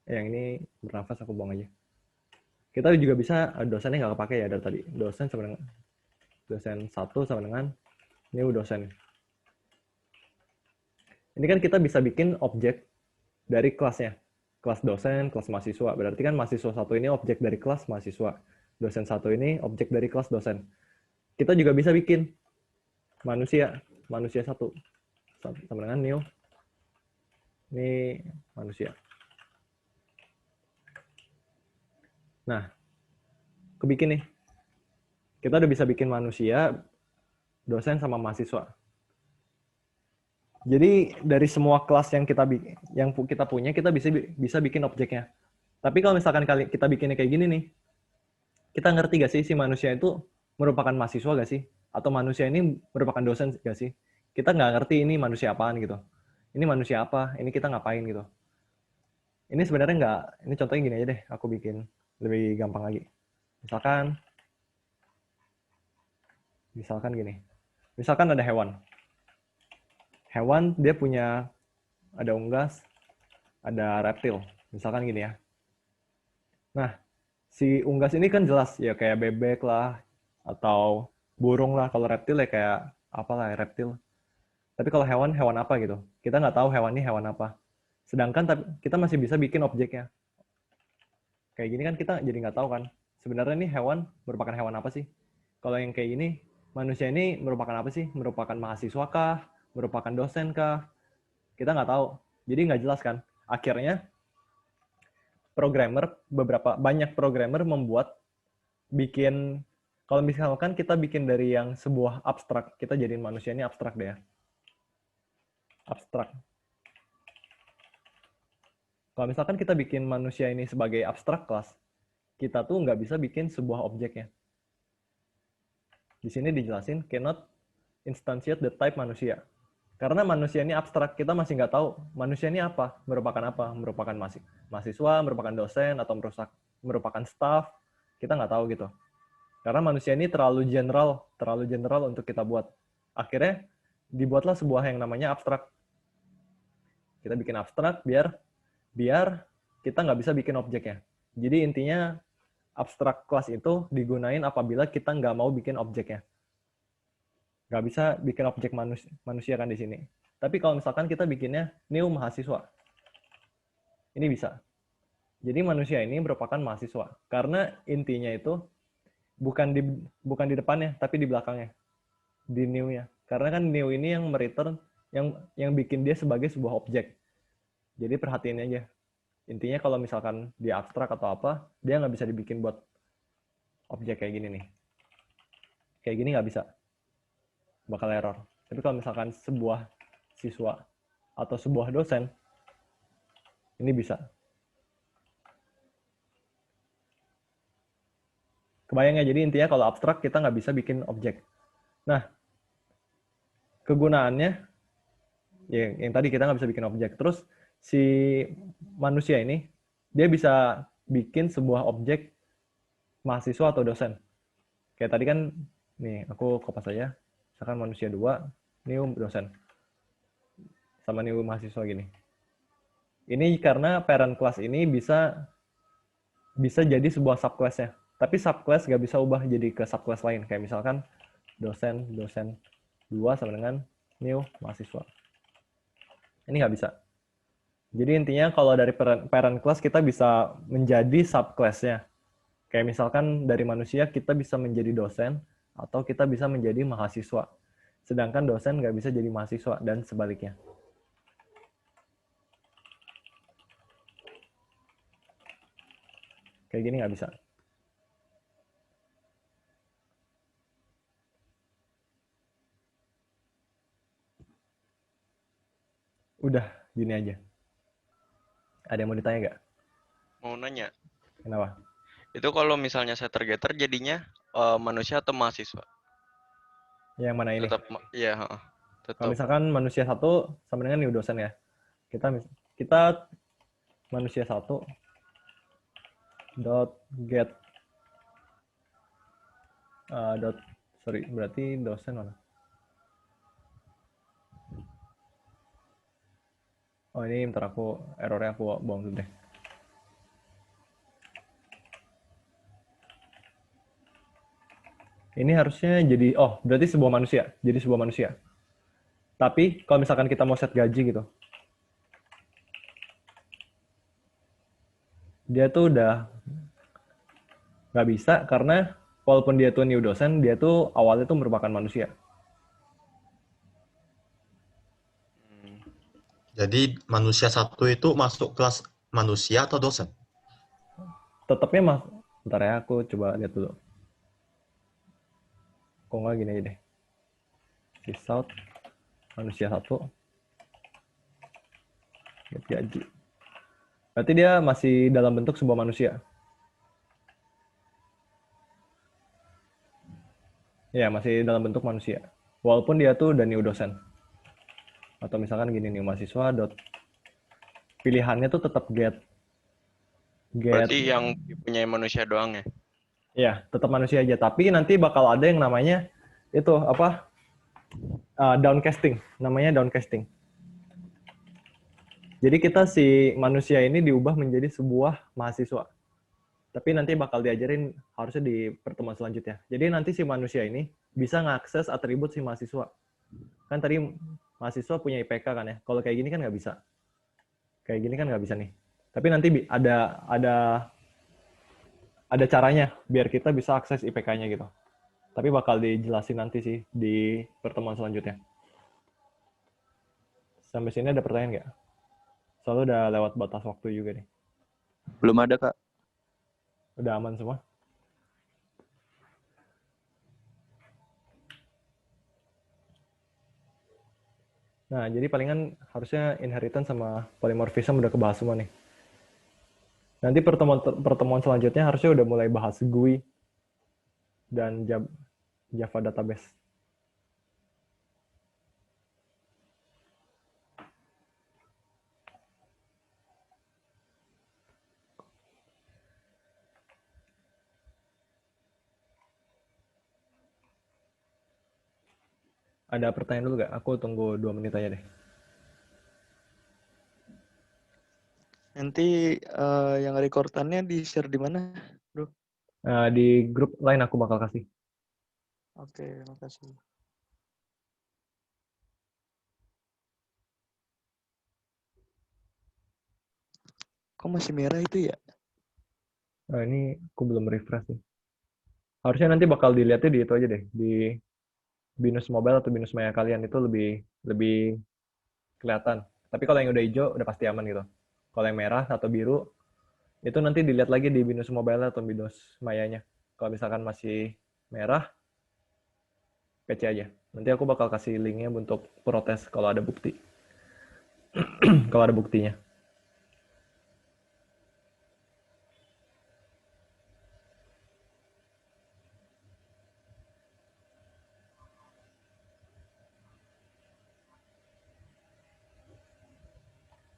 Yang ini bernafas aku buang aja. Kita juga bisa, dosennya nggak kepake ya dari tadi. Dosen sama dengan, dosen 1 sama dengan, ini dosen. Ini kan kita bisa bikin objek dari kelasnya. Kelas dosen, kelas mahasiswa. Berarti kan mahasiswa 1 ini objek dari kelas mahasiswa. Dosen 1 ini objek dari kelas dosen. Kita juga bisa bikin manusia 1 sama dengan new. Ini manusia. Nah, kebikin nih. Kita udah bisa bikin manusia, dosen sama mahasiswa. Jadi dari semua kelas yang kita punya, kita bisa bikin objeknya. Tapi kalau misalkan kita bikinnya kayak gini nih, kita ngerti gak sih si manusia itu merupakan mahasiswa gak sih? Atau manusia ini merupakan dosen gak sih? Kita nggak ngerti ini manusia apaan gitu. Ini manusia apa? Ini kita ngapain gitu. Ini sebenarnya nggak, ini contohnya gini aja deh, aku bikin lebih gampang lagi. Misalkan gini. Misalkan ada hewan. Hewan dia punya, ada unggas, ada reptil. Misalkan gini ya. Nah, si unggas ini kan jelas ya kayak bebek lah, atau burung lah. Kalau reptil ya kayak apalah ya, reptil. Tapi kalau hewan apa gitu. Kita nggak tahu hewan ini hewan apa. Sedangkan kita masih bisa bikin objeknya. Kayak gini kan kita jadi nggak tahu kan. Sebenarnya ini hewan merupakan hewan apa sih? Kalau yang kayak gini, manusia ini merupakan apa sih? Merupakan mahasiswa kah? Merupakan dosen kah? Kita nggak tahu. Jadi nggak jelas kan. Akhirnya banyak programmer bikin, kalau misalkan kita bikin dari yang sebuah abstrak, kita jadiin manusia ini abstrak deh ya. Abstrak. Kalau misalkan kita bikin manusia ini sebagai abstrak kelas, kita tuh nggak bisa bikin sebuah objeknya. Di sini dijelasin, cannot instantiate the type manusia. Karena manusia ini abstrak, kita masih nggak tahu manusia ini apa, merupakan mahasiswa, merupakan dosen, atau merupakan staff, kita nggak tahu gitu. Karena manusia ini terlalu general untuk kita buat. Akhirnya dibuatlah sebuah yang namanya abstrak. Kita bikin abstrak biar kita nggak bisa bikin objeknya. Jadi intinya abstrak class itu digunain apabila kita nggak mau bikin objeknya. Nggak bisa bikin objek manusia kan di sini. Tapi kalau misalkan kita bikinnya new mahasiswa, ini bisa. Jadi manusia ini merupakan mahasiswa. Karena intinya itu bukan di depannya, tapi di belakangnya, di new-nya. Karena kan new ini yang mereturn, yang bikin dia sebagai sebuah objek. Jadi perhatiin aja. Intinya kalau misalkan dia abstrak atau apa, dia nggak bisa dibikin buat objek kayak gini nih. Kayak gini nggak bisa. Bakal error. Tapi kalau misalkan sebuah siswa atau sebuah dosen, ini bisa. Kebayang ya, jadi intinya kalau abstrak kita nggak bisa bikin objek. Nah, kegunaannya, ya, yang tadi kita nggak bisa bikin objek. Terus si manusia ini, dia bisa bikin sebuah objek mahasiswa atau dosen. Kayak tadi kan, nih aku kopas aja. Misalkan manusia 2, new dosen. Sama new mahasiswa gini. Ini karena parent class ini bisa jadi sebuah subclass-nya. Tapi subclass nggak bisa ubah jadi ke subclass lain. Kayak misalkan dosen 2 sama dengan new mahasiswa. Ini nggak bisa. Jadi intinya kalau dari parent class kita bisa menjadi subclass-nya. Kayak misalkan dari manusia kita bisa menjadi dosen, atau kita bisa menjadi mahasiswa. Sedangkan dosen nggak bisa jadi mahasiswa, dan sebaliknya. Kayak gini nggak bisa. Udah, gini aja. Ada yang mau ditanya nggak? Mau nanya, Kenapa? itu kalau misalnya setter-getter jadinya manusia atau mahasiswa? Yang mana ini? Tetap, iya, Kalau tetap. misalkan manusia 1 sama dengan new dosen ya. Kita manusia 1 dot get berarti dosen mana? Oh, ini bentar errornya aku buang dulu deh. Ini harusnya jadi, berarti sebuah manusia. Jadi sebuah manusia. Tapi kalau misalkan kita mau set gaji gitu, dia tuh udah nggak bisa karena walaupun dia tuh new dosen, dia tuh awalnya tuh merupakan manusia. Jadi manusia 1 itu masuk kelas manusia atau dosen? Tetapnya bentar ya, aku coba lihat dulu. Kok nggak gini aja deh. Result manusia 1 get gaji. Berarti dia masih dalam bentuk sebuah manusia. Ya, masih dalam bentuk manusia. Walaupun dia tuh udah new dosen. Atau misalkan gini, new mahasiswa pilihannya tuh tetap get. Berarti yang punya manusia doang ya? Ya, tetap manusia aja. Tapi nanti bakal ada yang namanya itu apa? Downcasting. Namanya downcasting. Jadi kita si manusia ini diubah menjadi sebuah mahasiswa. Tapi nanti bakal diajarin harusnya di pertemuan selanjutnya. Jadi nanti si manusia ini bisa ngakses atribut si mahasiswa. Kan tadi mahasiswa punya IPK kan ya. Kalau kayak gini kan nggak bisa. Kayak gini kan nggak bisa nih. Tapi nanti ada caranya biar kita bisa akses IPK-nya gitu. Tapi bakal dijelasin nanti sih di pertemuan selanjutnya. Sampai sini ada pertanyaan nggak? Soalnya udah lewat batas waktu juga nih. Belum ada, Kak. Udah aman semua? Nah, jadi palingan harusnya inheritance sama polymorphism udah kebahas semua nih. Nanti pertemuan selanjutnya harusnya udah mulai bahas GUI dan Java database. Ada pertanyaan dulu nggak? Aku tunggu 2 menit aja deh. Nanti yang recordannya di-share di mana, Bro? Di grup lain aku bakal kasih. Oke, makasih. Kok masih merah itu ya? Ini aku belum refresh nih. Harusnya nanti bakal dilihatnya di itu aja deh, di Binus Mobile atau Binus Maya kalian itu lebih kelihatan. Tapi kalau yang udah hijau udah pasti aman gitu. Kalau yang merah atau biru itu nanti dilihat lagi di Binus Mobile atau Binus Mayanya. Kalau misalkan masih merah, PC aja. Nanti aku bakal kasih linknya untuk protes kalau ada bukti. Kalau ada buktinya.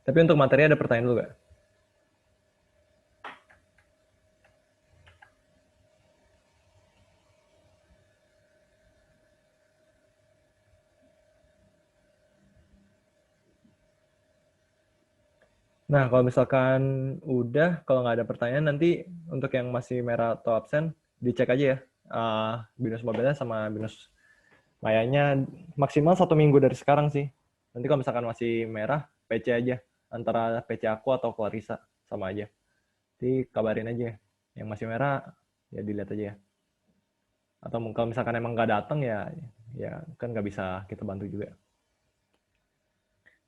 Tapi untuk materi ada pertanyaan dulu nggak? Nah, kalau misalkan udah, kalau nggak ada pertanyaan, nanti untuk yang masih merah atau absen, dicek aja ya. Binus Mobile sama Binus Mayanya maksimal 1 minggu dari sekarang sih. Nanti kalau misalkan masih merah, PC aja. Antara PC aku atau Clarissa, sama aja. Jadi kabarin aja. Yang masih merah, ya dilihat aja ya. Atau kalau misalkan emang nggak datang ya kan nggak bisa kita bantu juga.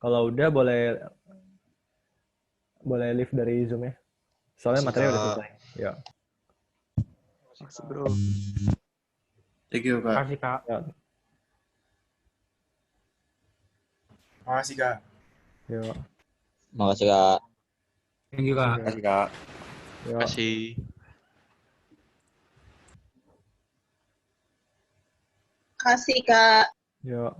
Kalau udah boleh leave dari Zoom ya. Soalnya materi udah selesai. Ya. Makasih, Bro. Thank you, Kak. Makasih, Kak. Ya. Makasih, Kak. Yo. Makasih, Kak. Thank you, Kak. Makasih, Kak. Yo. Makasih. Kasih, Kak. Yo.